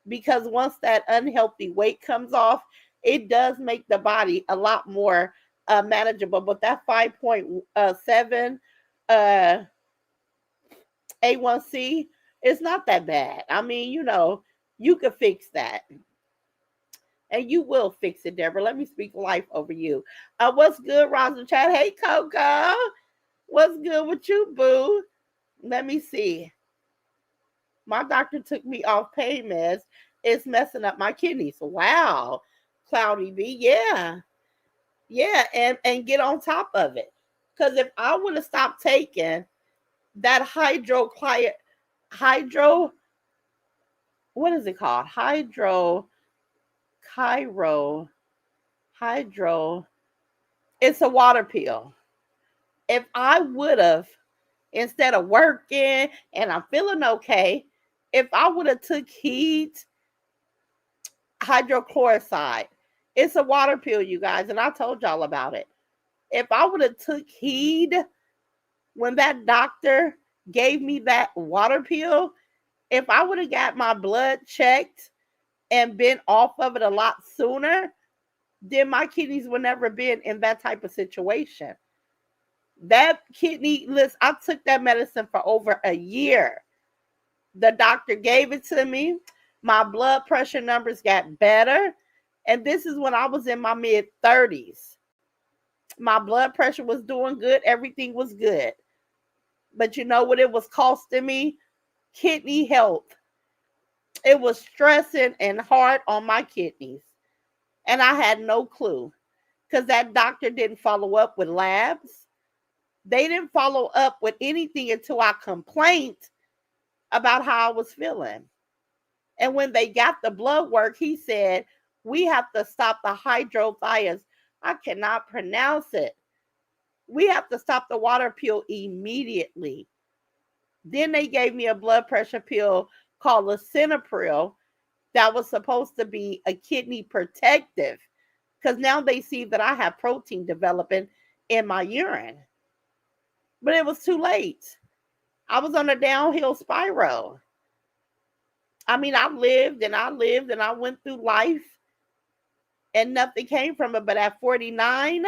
because once that unhealthy weight comes off, it does make the body a lot more manageable. But that 5.7 uh, A1C is not that bad. I mean, you could fix that. And you will fix it, Deborah. Let me speak life over you. What's good, Rosa Chat? Hey, Coco. What's good with you, boo? Let me see. My doctor took me off pain meds. It's messing up my kidneys. Wow. Cloudy B. Yeah. Yeah. And get on top of it. Because if I would have stopped taking that hydro, what is it called? Cairo, hydro. It's a water pill. If I would have, instead of working and I'm feeling okay, if I would have took heat, hydrochloride, it's a water pill, you guys, and I told y'all about it. If I would have took heed when that doctor gave me that water pill, if I would have got my blood checked and been off of it a lot sooner, then my kidneys would never been in that type of situation. That kidney, list, I took that medicine for over a year. The doctor gave it to me. My blood pressure numbers got better. And this is when I was in my mid 30s. My blood pressure was doing good. Everything was good. But you know what it was costing me? Kidney health. It was stressing and hard on my kidneys. And I had no clue because that doctor didn't follow up with labs. They didn't follow up with anything until I complained about how I was feeling. And when they got the blood work, he said, we have to stop the hydrothias. I cannot pronounce it. We have to stop the water pill immediately. Then they gave me a blood pressure pill called lisinopril that was supposed to be a kidney protective because now they see that I have protein developing in my urine. But it was too late. I was on a downhill spiral. I mean, I lived and I lived and I went through life and nothing came from it. But at 49,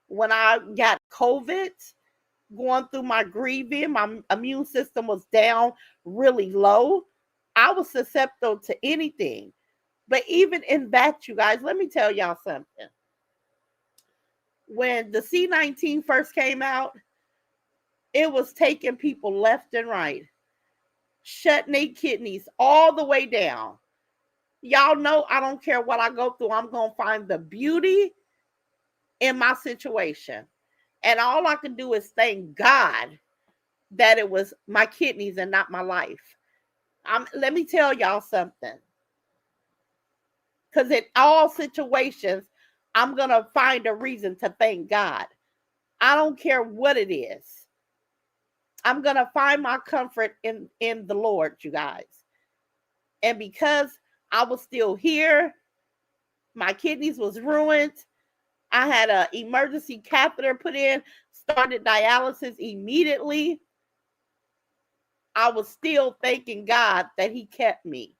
when I got COVID, going through my grieving, my immune system was down really low. I was susceptible to anything. But even in that, you guys, let me tell y'all something. When the C19 first came out, it was taking people left and right, shutting their kidneys all the way down. Y'all know I don't care what I go through. I'm going to find the beauty in my situation. And all I can do is thank God that it was my kidneys and not my life. Let me tell y'all something. Because in all situations, I'm going to find a reason to thank God. I don't care what it is. I'm going to find my comfort in the Lord, you guys. And because I was still here, my kidneys was ruined. I had an emergency catheter put in, started dialysis immediately. I was still thanking God that he kept me.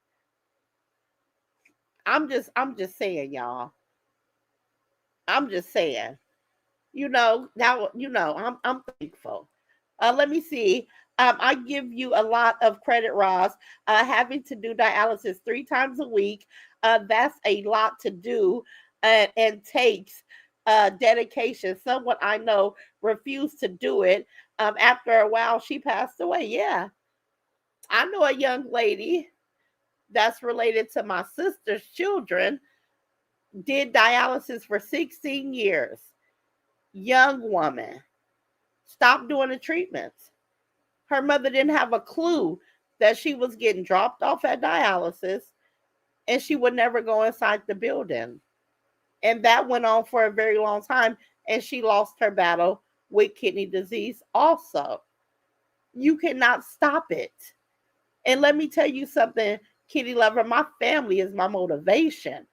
I'm just saying, y'all. I'm just saying. Now, I'm thankful. Let me see. I give you a lot of credit, Ross. Having to do dialysis 3 times a week, that's a lot to do and takes dedication. Someone I know refused to do it. After a while, she passed away. Yeah. I know a young lady that's related to my sister's children, did dialysis for 16 years. Young woman. Stopped doing the treatments. Her mother didn't have a clue that she was getting dropped off at dialysis and she would never go inside the building. And that went on for a very long time. And she lost her battle with kidney disease also. You cannot stop it. And let me tell you something, Kitty Lover, my family is my motivation.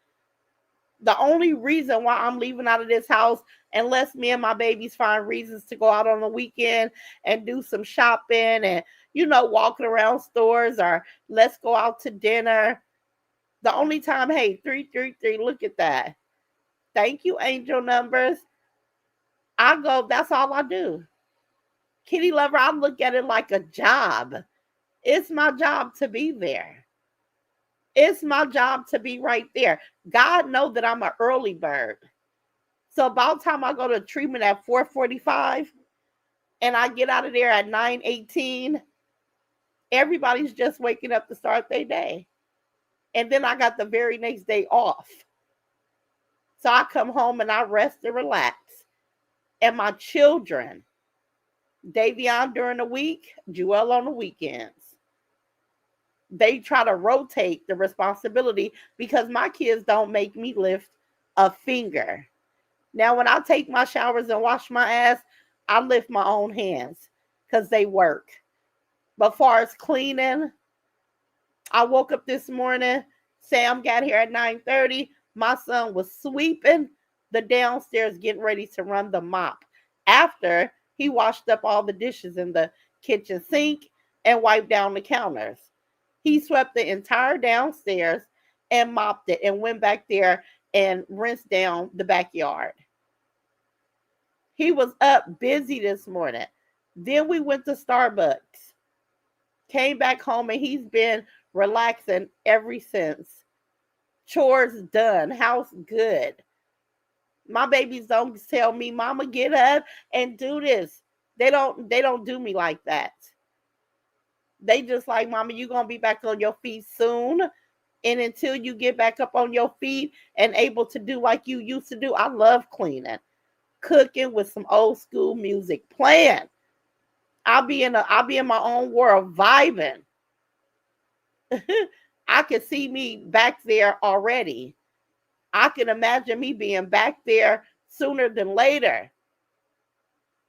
The only reason why I'm leaving out of this house, unless me and my babies find reasons to go out on the weekend and do some shopping and, walking around stores, or let's go out to dinner. The only time, hey, 333, look at that. Thank you, angel numbers. I go, that's all I do. Kitty Lover, I look at it like a job. It's my job to be there. It's my job to be right there. God knows that I'm an early bird. So about time I go to treatment at 4:45 and I get out of there at 9:18, everybody's just waking up to start their day. And then I got the very next day off. So I come home and I rest and relax. And my children, Davion during the week, Jewel on the weekends. They try to rotate the responsibility because my kids don't make me lift a finger. Now, when I take my showers and wash my ass, I lift my own hands because they work. But far as cleaning, I woke up this morning, Sam got here at 9:30. My son was sweeping the downstairs, getting ready to run the mop after he washed up all the dishes in the kitchen sink and wiped down the counters. He swept the entire downstairs and mopped it and went back there and rinsed down the backyard. He was up busy this morning. Then we went to Starbucks, came back home, and he's been relaxing ever since. Chores done, house good. My babies don't tell me, Mama, get up and do this. They don't do me like that. They just like, Mama, you're gonna be back on your feet soon. And until you get back up on your feet and able to do like you used to do, I love cleaning, cooking with some old school music playing. I'll be in my own world vibing. I can see me back there already. I can imagine me being back there sooner than later.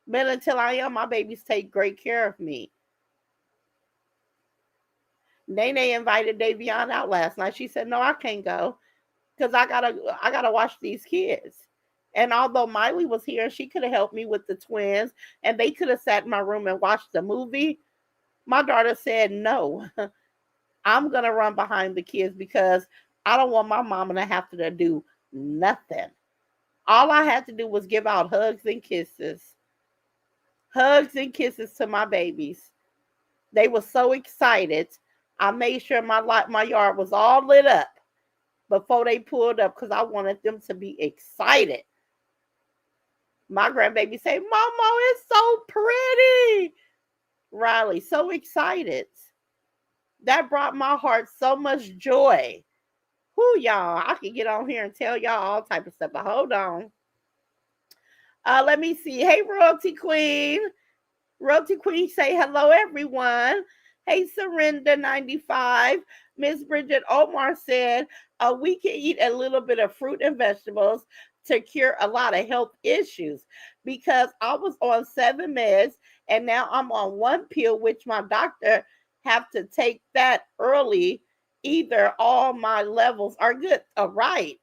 But until I am, my babies take great care of me. Nene invited Davion out last night. She said, "No, I can't go because I gotta watch these kids." And although Miley was here, she could have helped me with the twins, and they could have sat in my room and watched the movie. My daughter said, "No, I'm gonna run behind the kids because I don't want my mama to have to do nothing." All I had to do was give out hugs and kisses. Hugs and kisses to my babies. They were so excited. I made sure my yard was all lit up before they pulled up because I wanted them to be excited. My grandbaby say, "Mama, it's so pretty." Riley, so excited. That brought my heart so much joy. Whoo, y'all, I could get on here and tell y'all all type of stuff, but hold on. Let me see. Hey, Royalty Queen. Royalty Queen say hello, everyone. Hey, Surrender 95. Miss Bridget Omar said, we can eat a little bit of fruit and vegetables to cure a lot of health issues because I was on 7 meds and now I'm on 1 pill, which my doctor have to take that early. Either all my levels are good. All right.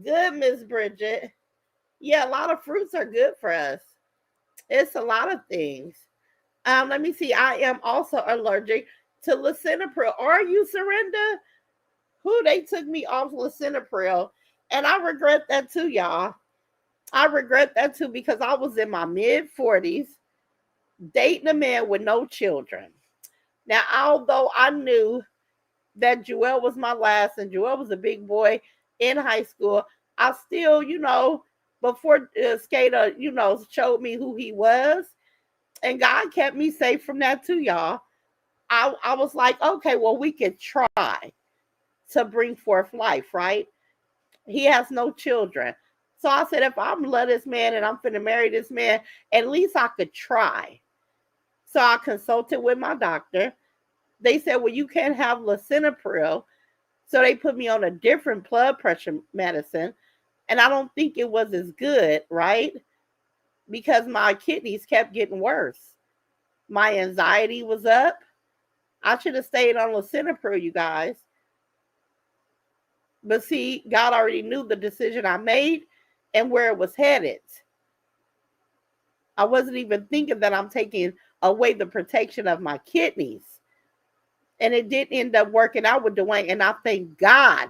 Good, Miss Bridget. Yeah, a lot of fruits are good for us. It's a lot of things. Let me see. I am also allergic to lisinopril. Are you, Surrender? Who, they took me off lisinopril, and I regret that too, y'all. I regret that too because I was in my mid-40s dating a man with no children. Now, although I knew that Joel was my last and Joel was a big boy in high school, I still, before Skater, showed me who he was, and God kept me safe from that too, y'all. I was like, okay, well, we could try to bring forth life, right? He has no children. So I said, if I'm love this man and I'm finna marry this man, at least I could try. So I consulted with my doctor. They said, well, you can't have lisinopril. So they put me on a different blood pressure medicine. And I don't think it was as good, right? Because my kidneys kept getting worse. My anxiety was up. I should have stayed on lisinopril, you guys. But see, God already knew the decision I made and where it was headed. I wasn't even thinking that I'm taking away the protection of my kidneys. And it did end up working out with Dwayne. And I thank God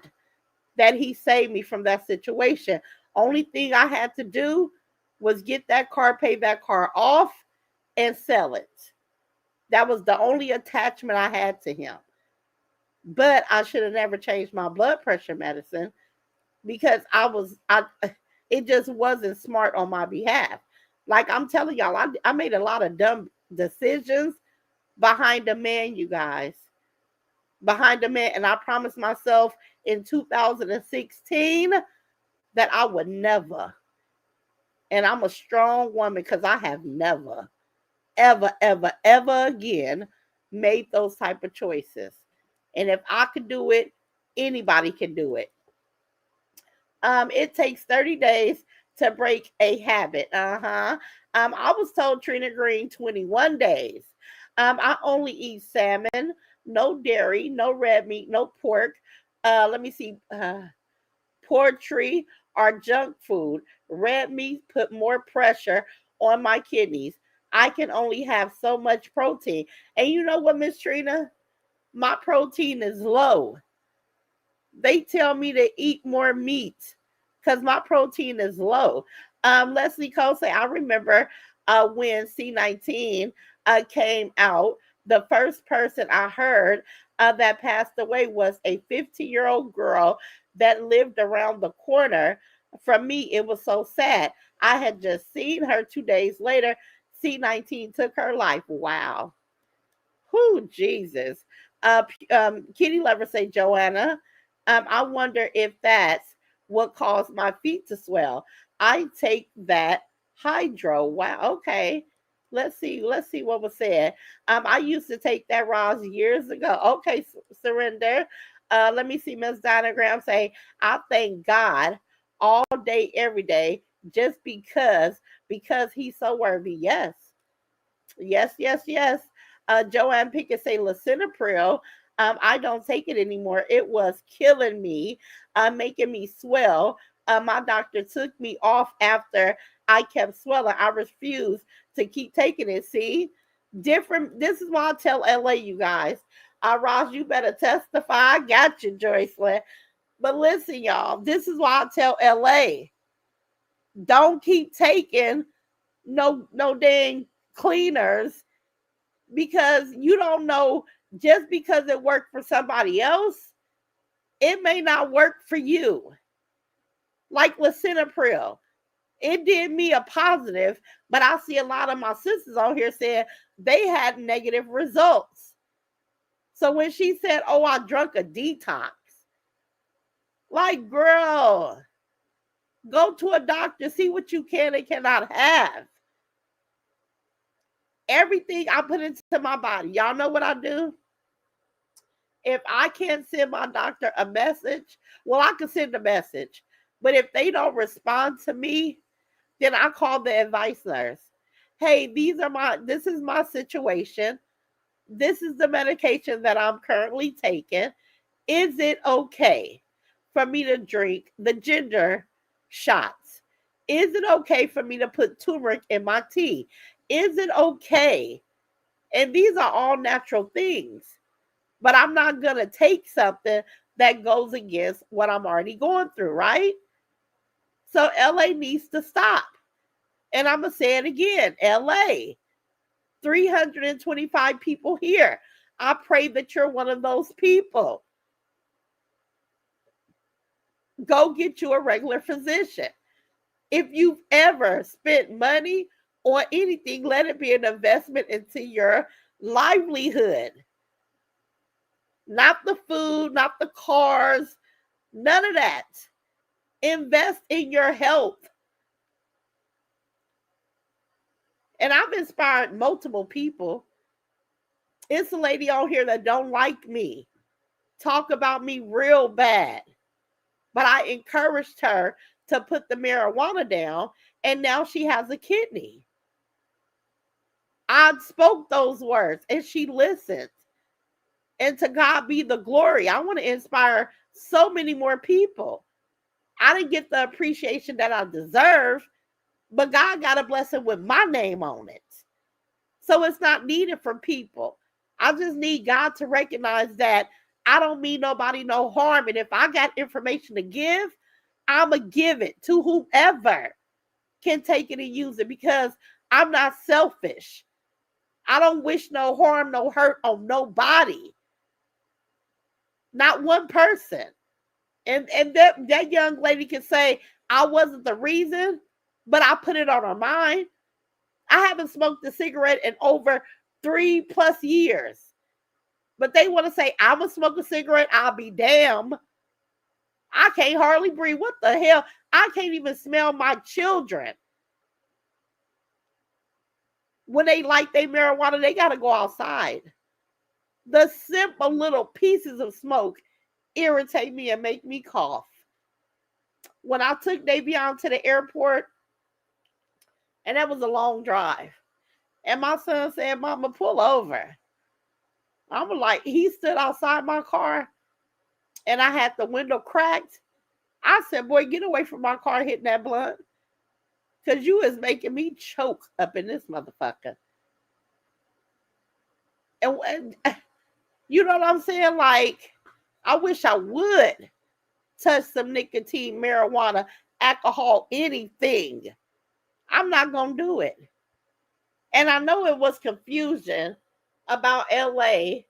that he saved me from that situation. Only thing I had to do was get that car, pay that car off, and sell it. That was the only attachment I had to him. But I should have never changed my blood pressure medicine because I it just wasn't smart on my behalf. Like I'm telling y'all, I made a lot of dumb decisions behind a man, you guys. Behind a man. And I promised myself in 2016 that I would never. And I'm a strong woman because I have never, ever, ever, ever again made those type of choices. And if I could do it, anybody can do it. It takes 30 days to break a habit. I was told Trina Green 21 days. I only eat salmon, no dairy, no red meat, no pork. Let me see. Poultry or junk food. Red meat put more pressure on my kidneys. I can only have so much protein. And you know what, Miss Trina? My protein is low. They tell me to eat more meat because my protein is low. Leslie Cole say, I remember when C19 came out, the first person I heard that passed away was a 50-year-old girl that lived around the corner from me. It was so sad. I had just seen her 2 days later. C19 took her life. Wow. Who Jesus. Kitty Lover say, Joanna, I wonder if that's what caused my feet to swell. I take that hydro. Wow. Okay. Let's see. Let's see what was said. I used to take that Roz years ago. Okay, surrender. Let me see. Miss Diagram say, I thank God all day, every day, just because he's so worthy. Yes. Yes, yes, yes. Joanne Pickett say lisinopril. I don't take it anymore. It was killing me, making me swell. My doctor took me off after I kept swelling. I refused to keep taking it. See, different. This is why I tell LA, you guys. Ross, you better testify. I got you, Joycelyn. But listen, y'all. This is why I tell LA. Don't keep taking no dang cleaners because you don't know, just because it worked for somebody else, it may not work for you. Like lisinopril, it did me a positive, but I see a lot of my sisters on here saying they had negative results. So when she said, oh, I drunk a detox, like, girl, go to a doctor, see what you can and cannot have. Everything I put into my body, y'all know what I do? If I can't send my doctor a message, well, I can send a message. But if they don't respond to me, then I call the advice nurse. Hey, this is my situation. This is the medication that I'm currently taking. Is it okay for me to drink the ginger shots? Is it okay for me to put turmeric in my tea? Is it okay? And these are all natural things. But I'm not going to take something that goes against what I'm already going through, right? So LA needs to stop. And I'm going to say it again, LA, 325 people here. I pray that you're one of those people. Go get you a regular physician. If you've ever spent money on anything, let it be an investment into your livelihood. Not the food, not the cars, none of that. Invest in your health. And I've inspired multiple people. It's a lady on here that don't like me, talk about me real bad. But I encouraged her to put the marijuana down, and now she has a kidney. I spoke those words and she listened. And to God be the glory. I want to inspire so many more people. I didn't get the appreciation that I deserve, but God got a blessing with my name on it. So it's not needed from people. I just need God to recognize that I don't mean nobody no harm. And if I got information to give, I'm going to give it to whoever can take it and use it because I'm not selfish. I don't wish no harm, no hurt on nobody. Not one person. And that young lady can say, I wasn't the reason, but I put it on her mind. I haven't smoked a cigarette in over 3+ years. But they want to say, I'm going to smoke a cigarette. I'll be damned. I can't hardly breathe. What the hell? I can't even smell my children. When they light their marijuana, they got to go outside. The simple little pieces of smoke irritate me and make me cough. When I took Davion to the airport, and that was a long drive, and my son said, Mama, pull over. I'm like, he stood outside my car, and I had the window cracked. I said, boy, get away from my car hitting that blunt, because you is making me choke up in this motherfucker. And you know what I'm saying? Like, I wish I would touch some nicotine, marijuana, alcohol, anything. I'm not going to do it. And I know it was confusion about LA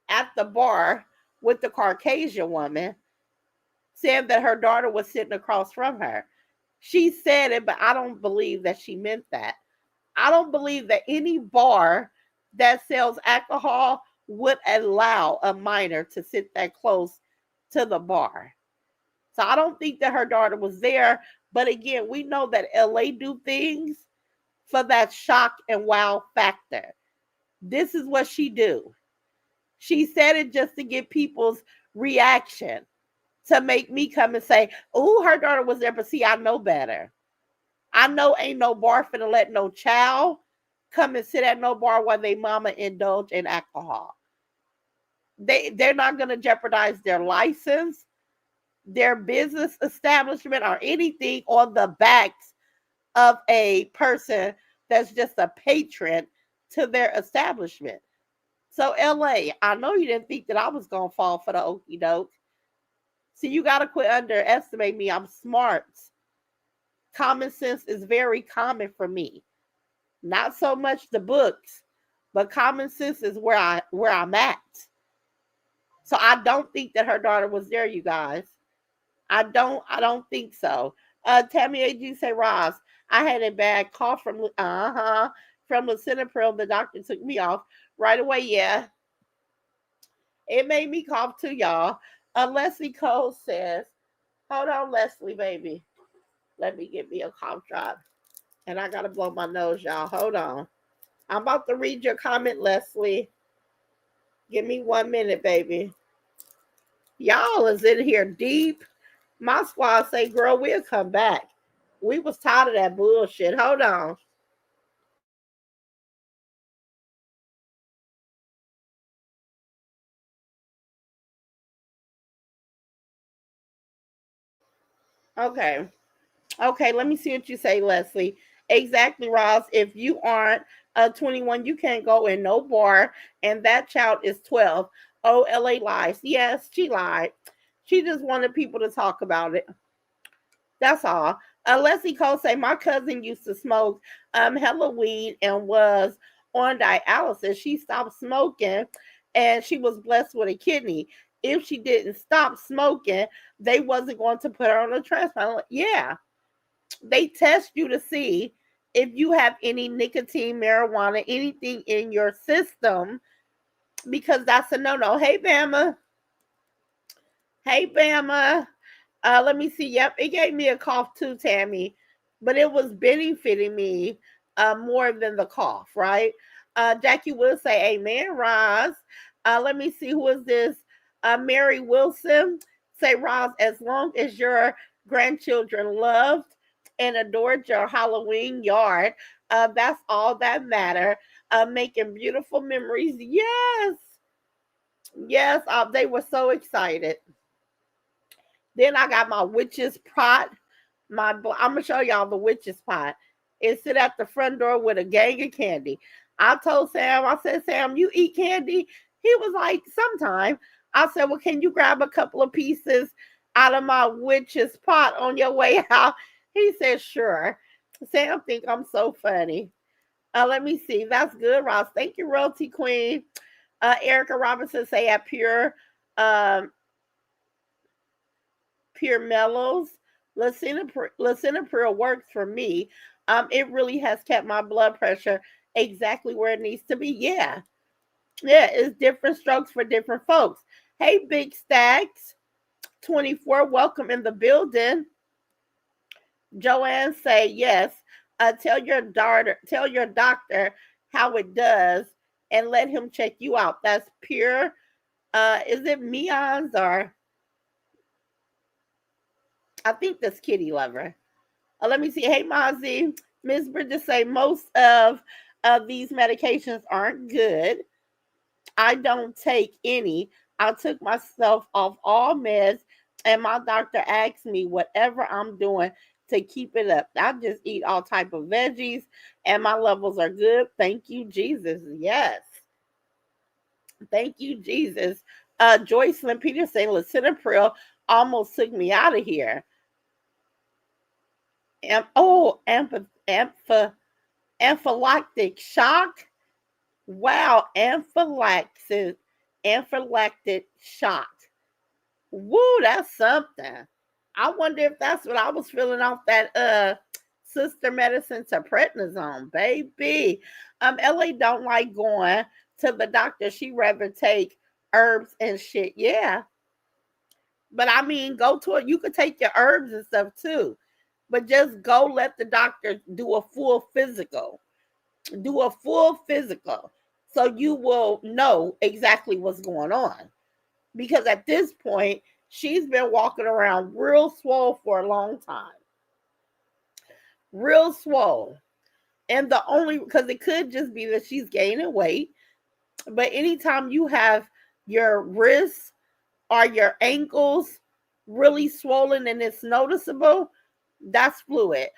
at the bar with the Caucasian woman saying that her daughter was sitting across from her. She said it, but I don't believe that she meant that. I don't believe that any bar that sells alcohol would allow a minor to sit that close to the bar. So I don't think that her daughter was there. But again, we know that LA do things for that shock and wow factor. This is what she do. She said it just to get people's reaction, to make me come and say, oh, her daughter was there, but see, I know better. I know ain't no bar finna let no child come and sit at no bar while they mama indulge in alcohol. They're not gonna jeopardize their license, their business establishment, or anything on the backs of a person that's just a patron to their establishment. So LA, I know you didn't think that I was gonna fall for the okie doke. See, you gotta quit underestimating me. I'm smart. Common sense is very common for me. Not so much the books, but common sense is where I'm at. So I don't think that her daughter was there, you guys. I don't think so. Tammy AG say, Ross, I had a bad cough from lisinopril. The doctor took me off right away. Yeah, it made me cough too, y'all. Leslie Cole says, hold on, Leslie, baby. Let me get me a cough drop. And I got to blow my nose, y'all. Hold on. I'm about to read your comment, Leslie. Give me 1 minute, baby. Y'all is in here deep. My squad say, girl, we'll come back. We was tired of that bullshit. Hold on. Okay. Okay, let me see what you say, Leslie. Exactly, Ross. If you aren't 21, you can't go in no bar, and that child is 12. Oh, LA lies. Yes, she lied. She just wanted people to talk about it. That's all. Leslie Cole say my cousin used to smoke hella weed and was on dialysis. She stopped smoking and she was blessed with a kidney. If she didn't stop smoking, they wasn't going to put her on a transplant. Yeah, they test you to see if you have any nicotine, marijuana, anything in your system, because that's a no-no. Hey, Bama. Hey, Bama. Let me see. Yep, it gave me a cough too, Tammy, but it was benefiting me more than the cough, right? Jackie will say, Amen, Roz. Let me see, who is this? Mary Wilson. Say, Roz, as long as your grandchildren loved and adored your Halloween yard, that's all that matter. making beautiful memories. Yes, yes, they were so excited. Then I got my witch's pot. I'm gonna show y'all the witch's pot. It sit at the front door with a gang of candy. I told Sam, I said, Sam, you eat candy? He was like, sometime. I said, well, can you grab a couple of pieces out of my witch's pot on your way out? He said, sure. Sam think I'm so funny. Let me see. That's good, Ross. Thank you, Royalty Queen. Erica Robinson say at um, Pure Mellows. Lisinopril works for me. It really has kept my blood pressure exactly where it needs to be. Yeah. Yeah, it's different strokes for different folks. Hey, Big Stacks 24, welcome in the building. Joanne say yes. Tell your doctor how it does and let him check you out. That's pure. Is it Meons or I think that's Kitty Lover. Let me see. Hey, Mozzie. Miss Bridget say most of these medications aren't good. I don't take any. I took myself off all meds, and my doctor asked me whatever I'm doing to keep it up. I just eat all type of veggies, and my levels are good. Thank you, Jesus. Yes. Thank you, Jesus. Joycelyn Peterson, Lisinopril almost took me out of here. Anaphylactic shock. Wow, anaphylactic shock. Woo, that's something. I wonder if that's what I was feeling off that sister medicine to prednisone, baby. LA don't like going to the doctor. She rather take herbs and shit. Yeah. But I mean, go to it. You could take your herbs and stuff too. But just go let the doctor do a full physical. Do a full physical so you will know exactly what's going on. Because at this point, she's been walking around real swole for a long time. Real swole. And the only, because it could just be that she's gaining weight. But anytime you have your wrists or your ankles really swollen and it's noticeable, that's fluid.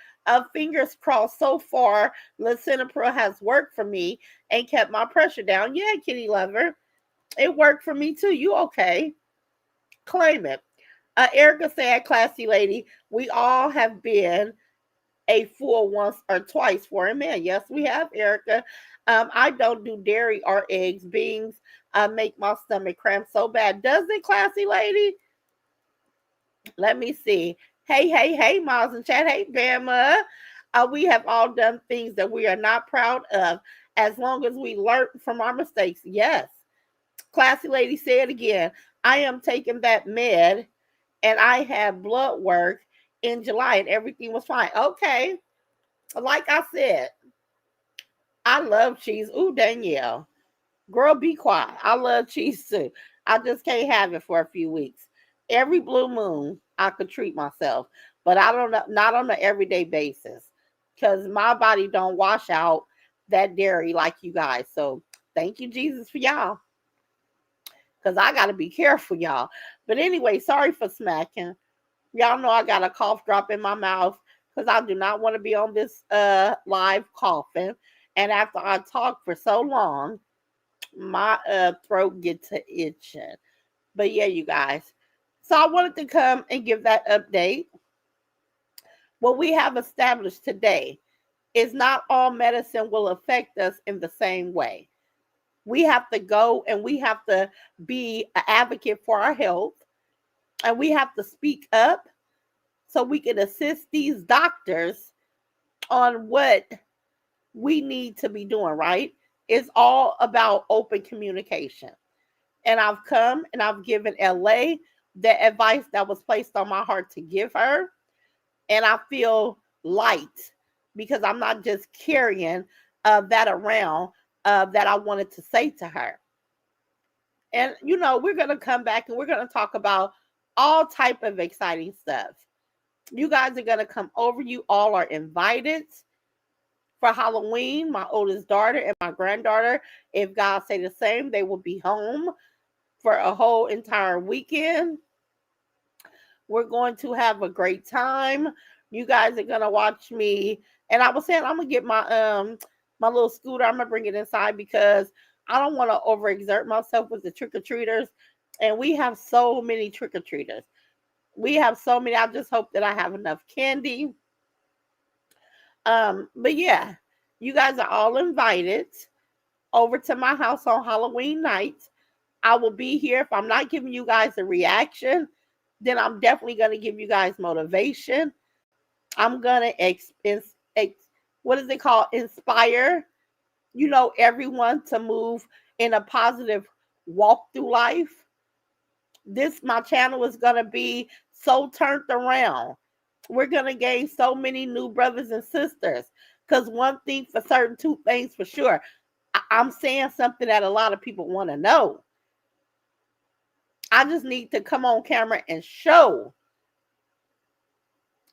Fingers crossed so far, lisinopril has worked for me and kept my pressure down. Yeah, kitty lover. It worked for me too. You okay? Claim it. Erica said, classy lady, we all have been a fool once or twice for a man. Yes, we have, Erica. I don't do dairy or eggs. Beans make my stomach cramp so bad. Does it, classy lady? Let me see. Hey, Miles and Chat. Hey, Bama. We have all done things that we are not proud of as long as we learn from our mistakes. Yes. Classy lady, say it again. I am taking that med and I had blood work in July and everything was fine. Okay. Like I said, I love cheese. Ooh, Danielle. Girl, be quiet. I love cheese too. I just can't have it for a few weeks. Every blue moon, I could treat myself, but I don't know, not on an everyday basis, because my body don't wash out that dairy like you guys. So thank you, Jesus, for y'all, because I got to be careful, y'all. But anyway, sorry for smacking. Y'all know I got a cough drop in my mouth because I do not want to be on this live coughing. And after I talk for so long, my throat gets to itching. But yeah, you guys. So I wanted to come and give that update. What we have established today is not all medicine will affect us in the same way. We have to go and we have to be an advocate for our health, and we have to speak up so we can assist these doctors on what we need to be doing, right? It's all about open communication. And I've come and I've given LA the advice that was placed on my heart to give her. And I feel light because I'm not just carrying that around that I wanted to say to her. And, you know, we're going to come back and we're going to talk about all type of exciting stuff. You guys are going to come over. You all are invited for Halloween. My oldest daughter and my granddaughter, if God say the same, they will be home for a whole entire weekend. We're going to have a great time. You guys are gonna watch me, and I was saying I'm gonna get my little scooter. I'm gonna bring it inside because I don't want to overexert myself with the trick or treaters, and we have so many trick or treaters. We have so many. I just hope that I have enough candy. But yeah, you guys are all invited over to my house on Halloween night. I will be here. If I'm not giving you guys a reaction, then I'm definitely going to give you guys motivation. I'm going to, what is it called? Inspire, everyone to move in a positive walk through life. My channel is going to be so turned around. We're going to gain so many new brothers and sisters. Because one thing for certain, two things for sure. I'm saying something that a lot of people want to know. I just need to come on camera and show.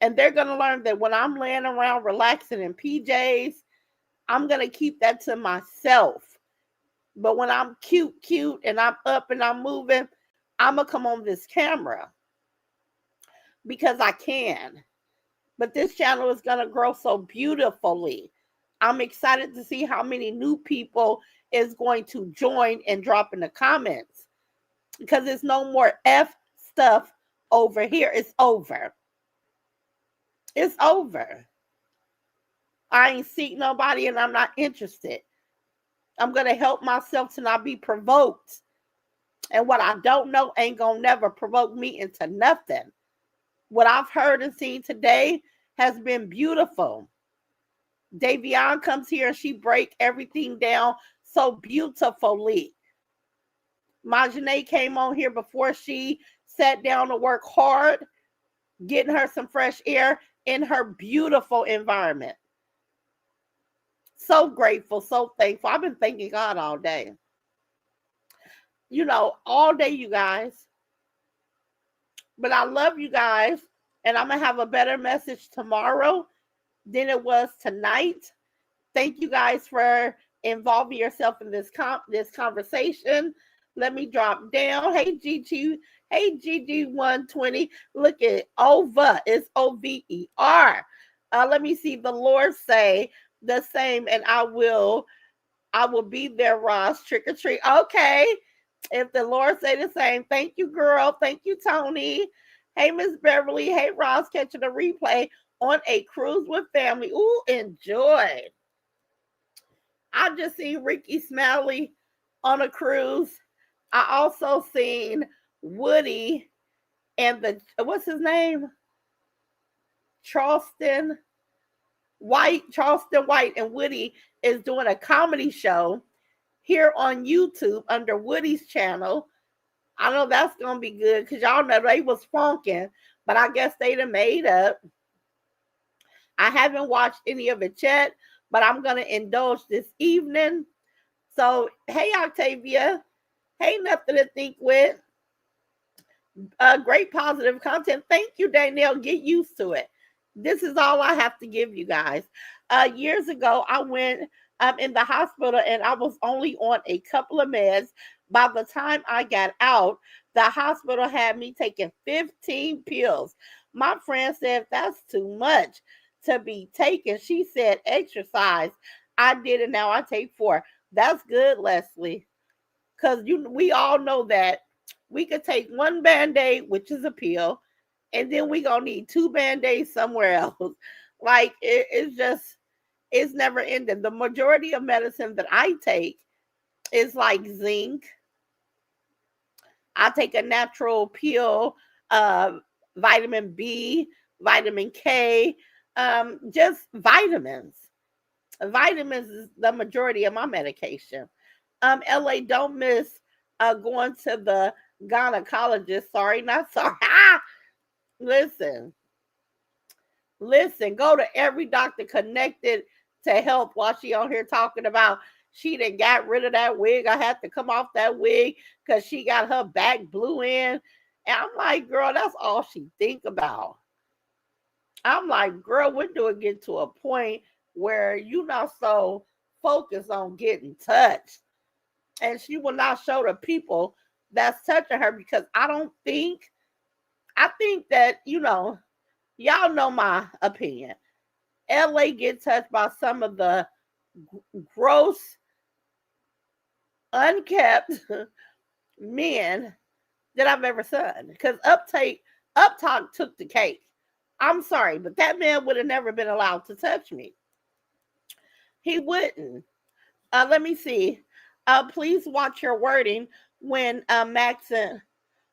And they're going to learn that when I'm laying around relaxing in PJs, I'm going to keep that to myself. But when I'm cute, and I'm up and I'm moving, I'm going to come on this camera. Because I can. But this channel is going to grow so beautifully. I'm excited to see how many new people is going to join and drop in the comments. Because there's no more F stuff over here. It's over. It's over. I ain't seek nobody and I'm not interested. I'm going to help myself to not be provoked. And what I don't know ain't going to never provoke me into nothing. What I've heard and seen today has been beautiful. Davion comes here and she break everything down so beautifully. Majane came on here before she sat down to work hard, getting her some fresh air in her beautiful environment. So grateful, so thankful. I've been thanking God all day. All day, you guys. But I love you guys, and I'm going to have a better message tomorrow than it was tonight. Thank you guys for involving yourself in this conversation. Let me drop down. Hey, GG. Hey, GG120. Look at over. It's OVER. Let me see the Lord say the same, and I will be there, Ross. Trick or treat. Okay. If the Lord say the same. Thank you, girl. Thank you, Tony. Hey, Miss Beverly. Hey, Ross, catching a replay on a cruise with family. Ooh, enjoy. I just seen Ricky Smiley on a cruise. I also seen Woody and what's his name? Charleston White, and Woody is doing a comedy show here on YouTube under Woody's channel. I know that's going to be good because y'all know they was funking, but I guess they done made up. I haven't watched any of it yet, but I'm going to indulge this evening. So, hey, Octavia. Hey, nothing to think with. Great positive content. Thank you, Danielle. Get used to it. This is all I have to give you guys. Years ago, I went in the hospital and I was only on a couple of meds. By the time I got out, the hospital had me taking 15 pills. My friend said, that's too much to be taken. She said, exercise. I did it. Now I take 4. That's good, Leslie. Because we all know that we could take one Band-Aid, which is a pill, and then we going to need 2 Band-Aids somewhere else. Like, it's never ending. The majority of medicine that I take is like zinc. I take a natural pill, vitamin B, vitamin K, just vitamins. Vitamins is the majority of my medication. LA, don't miss going to the gynecologist. Sorry, not sorry. Listen, go to every doctor connected to health while she on here talking about she done got rid of that wig. I had to come off that wig because she got her back blew in. And I'm like, girl, that's all she think about. I'm like, girl, when do it get to a point where you're not so focused on getting touched. And she will not show the people that's touching her because I think that, y'all know my opinion. LA get touched by some of the gross, unkept men that I've ever seen. Because Uptalk took the cake. I'm sorry, but that man would have never been allowed to touch me. He wouldn't. Let me see. Please watch your wording when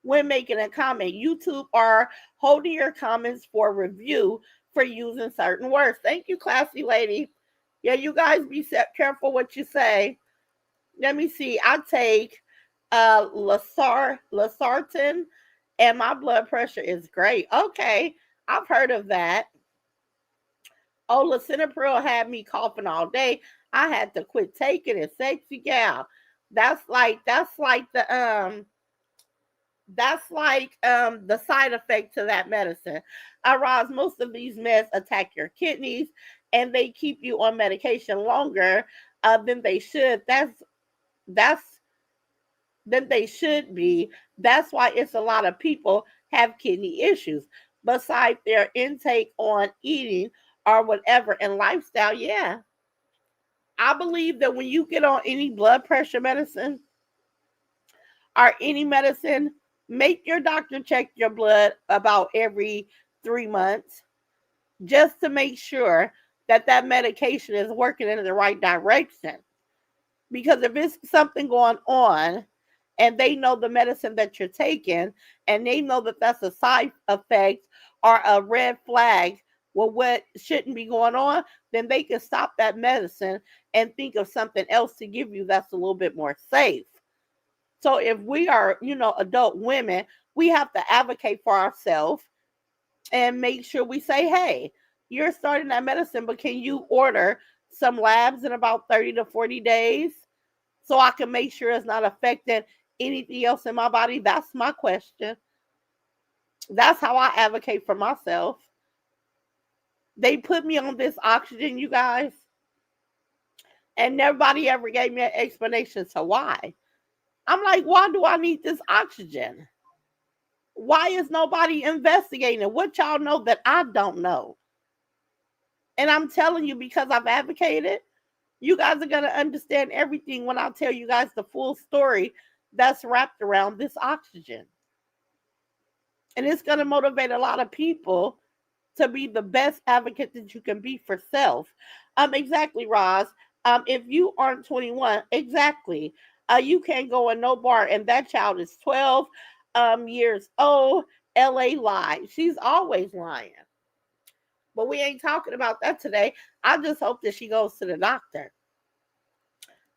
when making a comment. YouTube are holding your comments for review for using certain words. Thank you, classy lady. Yeah, you guys be careful what you say. Let me see. I take Lasartan, and my blood pressure is great. Okay, I've heard of that. Oh, lisinopril had me coughing all day. I had to quit taking it. Sexy gal. That's like the side effect to that medicine. Roz, most of these meds attack your kidneys and they keep you on medication longer than they should. That's than they should be. That's why it's a lot of people have kidney issues. Besides their intake on eating or whatever and lifestyle, yeah. I believe that when you get on any blood pressure medicine or any medicine, make your doctor check your blood about every 3 months just to make sure that that medication is working in the right direction. Because if it's something going on and they know the medicine that you're taking and they know that that's a side effect or a red flag, well, what shouldn't be going on, then they can stop that medicine and think of something else to give you that's a little bit more safe. So if we are, adult women, we have to advocate for ourselves and make sure we say, hey, you're starting that medicine, but can you order some labs in about 30 to 40 days so I can make sure it's not affecting anything else in my body? That's my question. That's how I advocate for myself. They put me on this oxygen, you guys, and nobody ever gave me an explanation to why. I'm like, why do I need this oxygen? Why is nobody investigating? What y'all know that I don't know? And I'm telling you because I've advocated, you guys are going to understand everything when I tell you guys the full story that's wrapped around this oxygen. And it's going to motivate a lot of people to be the best advocate that you can be for self. Exactly, Roz. If you aren't 21, exactly. You can't go in no bar, and that child is 12 years old. LA lied. She's always lying. But we ain't talking about that today. I just hope that she goes to the doctor.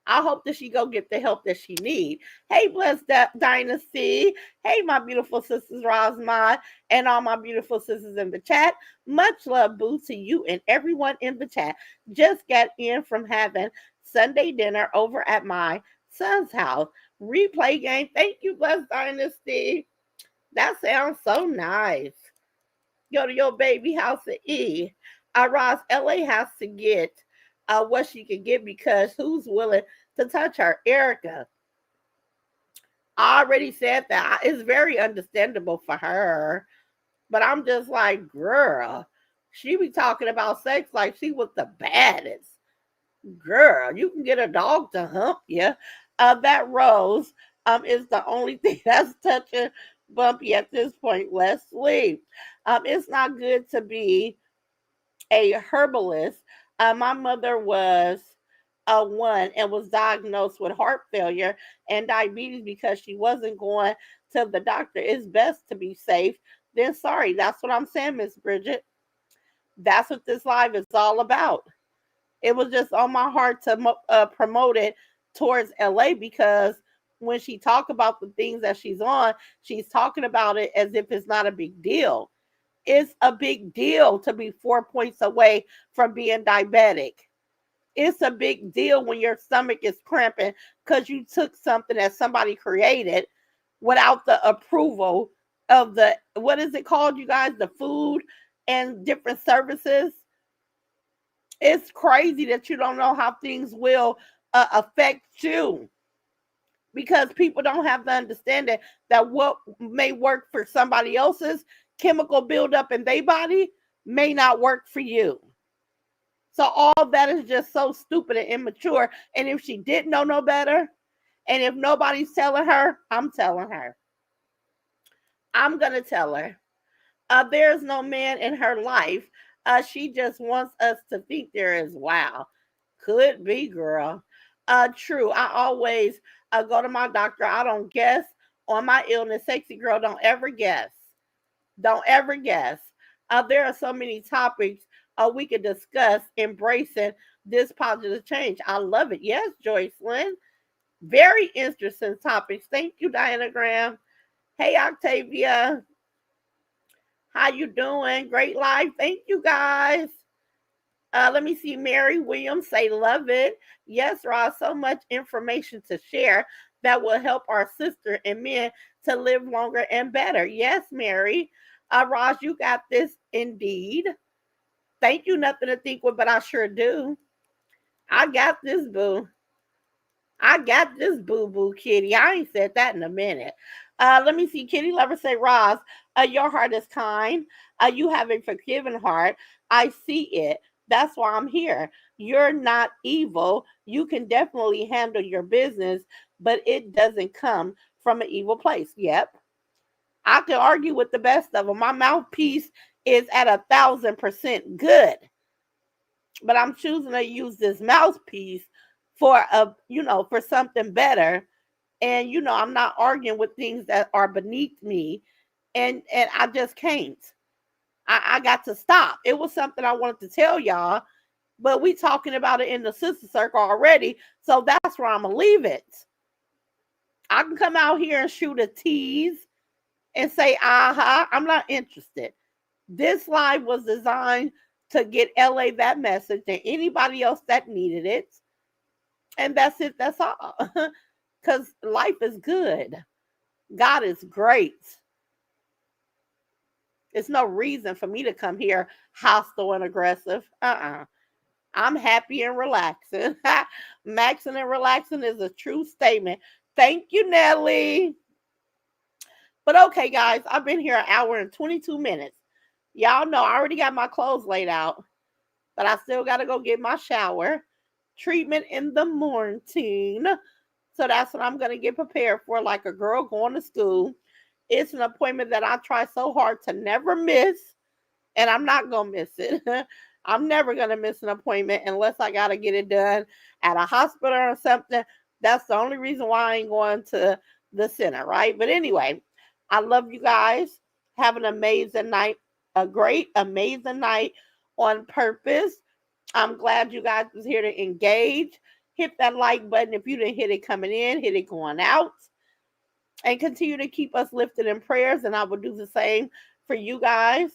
I hope that she go get the help that she need. Hey, blessed dynasty. Hey, my beautiful sisters, Rosmod, and all my beautiful sisters in the chat. Much love, boo, to you and everyone in the chat. Just got in from having Sunday dinner over at my son's house. Replay game. Thank you, blessed dynasty. That sounds so nice. Go to your baby house and eat. Ross, LA has to get what she can get because who's willing to touch her? Erica. I already said that. It's very understandable for her. But I'm just like, girl, she be talking about sex like she was the baddest. Girl, you can get a dog to hump you. That rose is the only thing that's touching Bumpy at this point. Let's sleep. It's not good to be a herbalist. My mother was a one and was diagnosed with heart failure and diabetes because she wasn't going to the doctor. It's best to be safe than sorry. That's what I'm saying, Miss Bridget. That's what this live is all about. It was just on my heart to promote it towards LA because when she talk about the things that she's on, she's talking about it as if it's not a big deal. It's a big deal to be 4 points away from being diabetic. It's a big deal when your stomach is cramping because you took something that somebody created without the approval of what is it called, you guys? The food and different services. It's crazy that you don't know how things will affect you, because people don't have the understanding that what may work for somebody else's chemical buildup in their body may not work for you. So all that is just so stupid and immature. And if she didn't know no better, and if nobody's telling her, I'm telling her. I'm gonna tell her. There's no man in her life. She just wants us to think there is. Wow. Could be, girl. True. I always go to my doctor. I don't guess on my illness. Sexy girl, don't ever guess. Don't ever guess. There are so many topics we could discuss embracing this positive change. I love it. Yes, Joyce Lynn. Very interesting topics. Thank you, Diana Graham. Hey, Octavia. How you doing? Great life. Thank you, guys. Let me see. Mary Williams say, love it. Yes, Roz, so much information to share that will help our sister and men to live longer and better. Yes, Mary. Roz, you got this indeed. Thank you. Nothing to think with, but I sure do. I got this, boo. I got this, boo boo kitty. I ain't said that in a minute. Let me see. Kitty Lover say, Roz, your heart is kind. You have a forgiving heart. I see it. That's why I'm here. You're not evil. You can definitely handle your business, but it doesn't come from an evil place. Yep. I can argue with the best of them. My mouthpiece is at 1,000% good, but I'm choosing to use this mouthpiece for for something better. And I'm not arguing with things that are beneath me, and I just can't. I got to stop. It was something I wanted to tell y'all, but we talking about it in the sister circle already, so that's where I'm gonna leave it. I can come out here and shoot a tease and say, aha, I'm not interested. This live was designed to get LA that message and anybody else that needed it. And that's it. That's all. Because life is good. God is great. There's no reason for me to come here hostile and aggressive. I'm happy and relaxing. Maxing and relaxing is a true statement. Thank you, Nelly. But okay, guys, I've been here an hour and 22 minutes. Y'all know I already got my clothes laid out, but I still got to go get my shower. Treatment in the morning. So that's what I'm going to get prepared for, like a girl going to school. It's an appointment that I try so hard to never miss, and I'm not going to miss it. I'm never going to miss an appointment unless I got to get it done at a hospital or something. That's the only reason why I ain't going to the center, right? But anyway, I love you guys. Have an amazing night, a great, amazing night on purpose. I'm glad you guys was here to engage. Hit that like button if you didn't hit it coming in, hit it going out. And continue to keep us lifted in prayers, and I will do the same for you guys.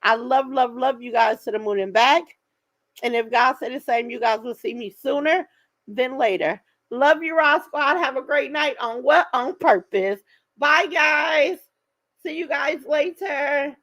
I love, love, love you guys to the moon and back. And if God said the same, you guys will see me sooner than later. Love you, Raw Squad. Have a great night on what? On purpose. Bye, guys. See you guys later.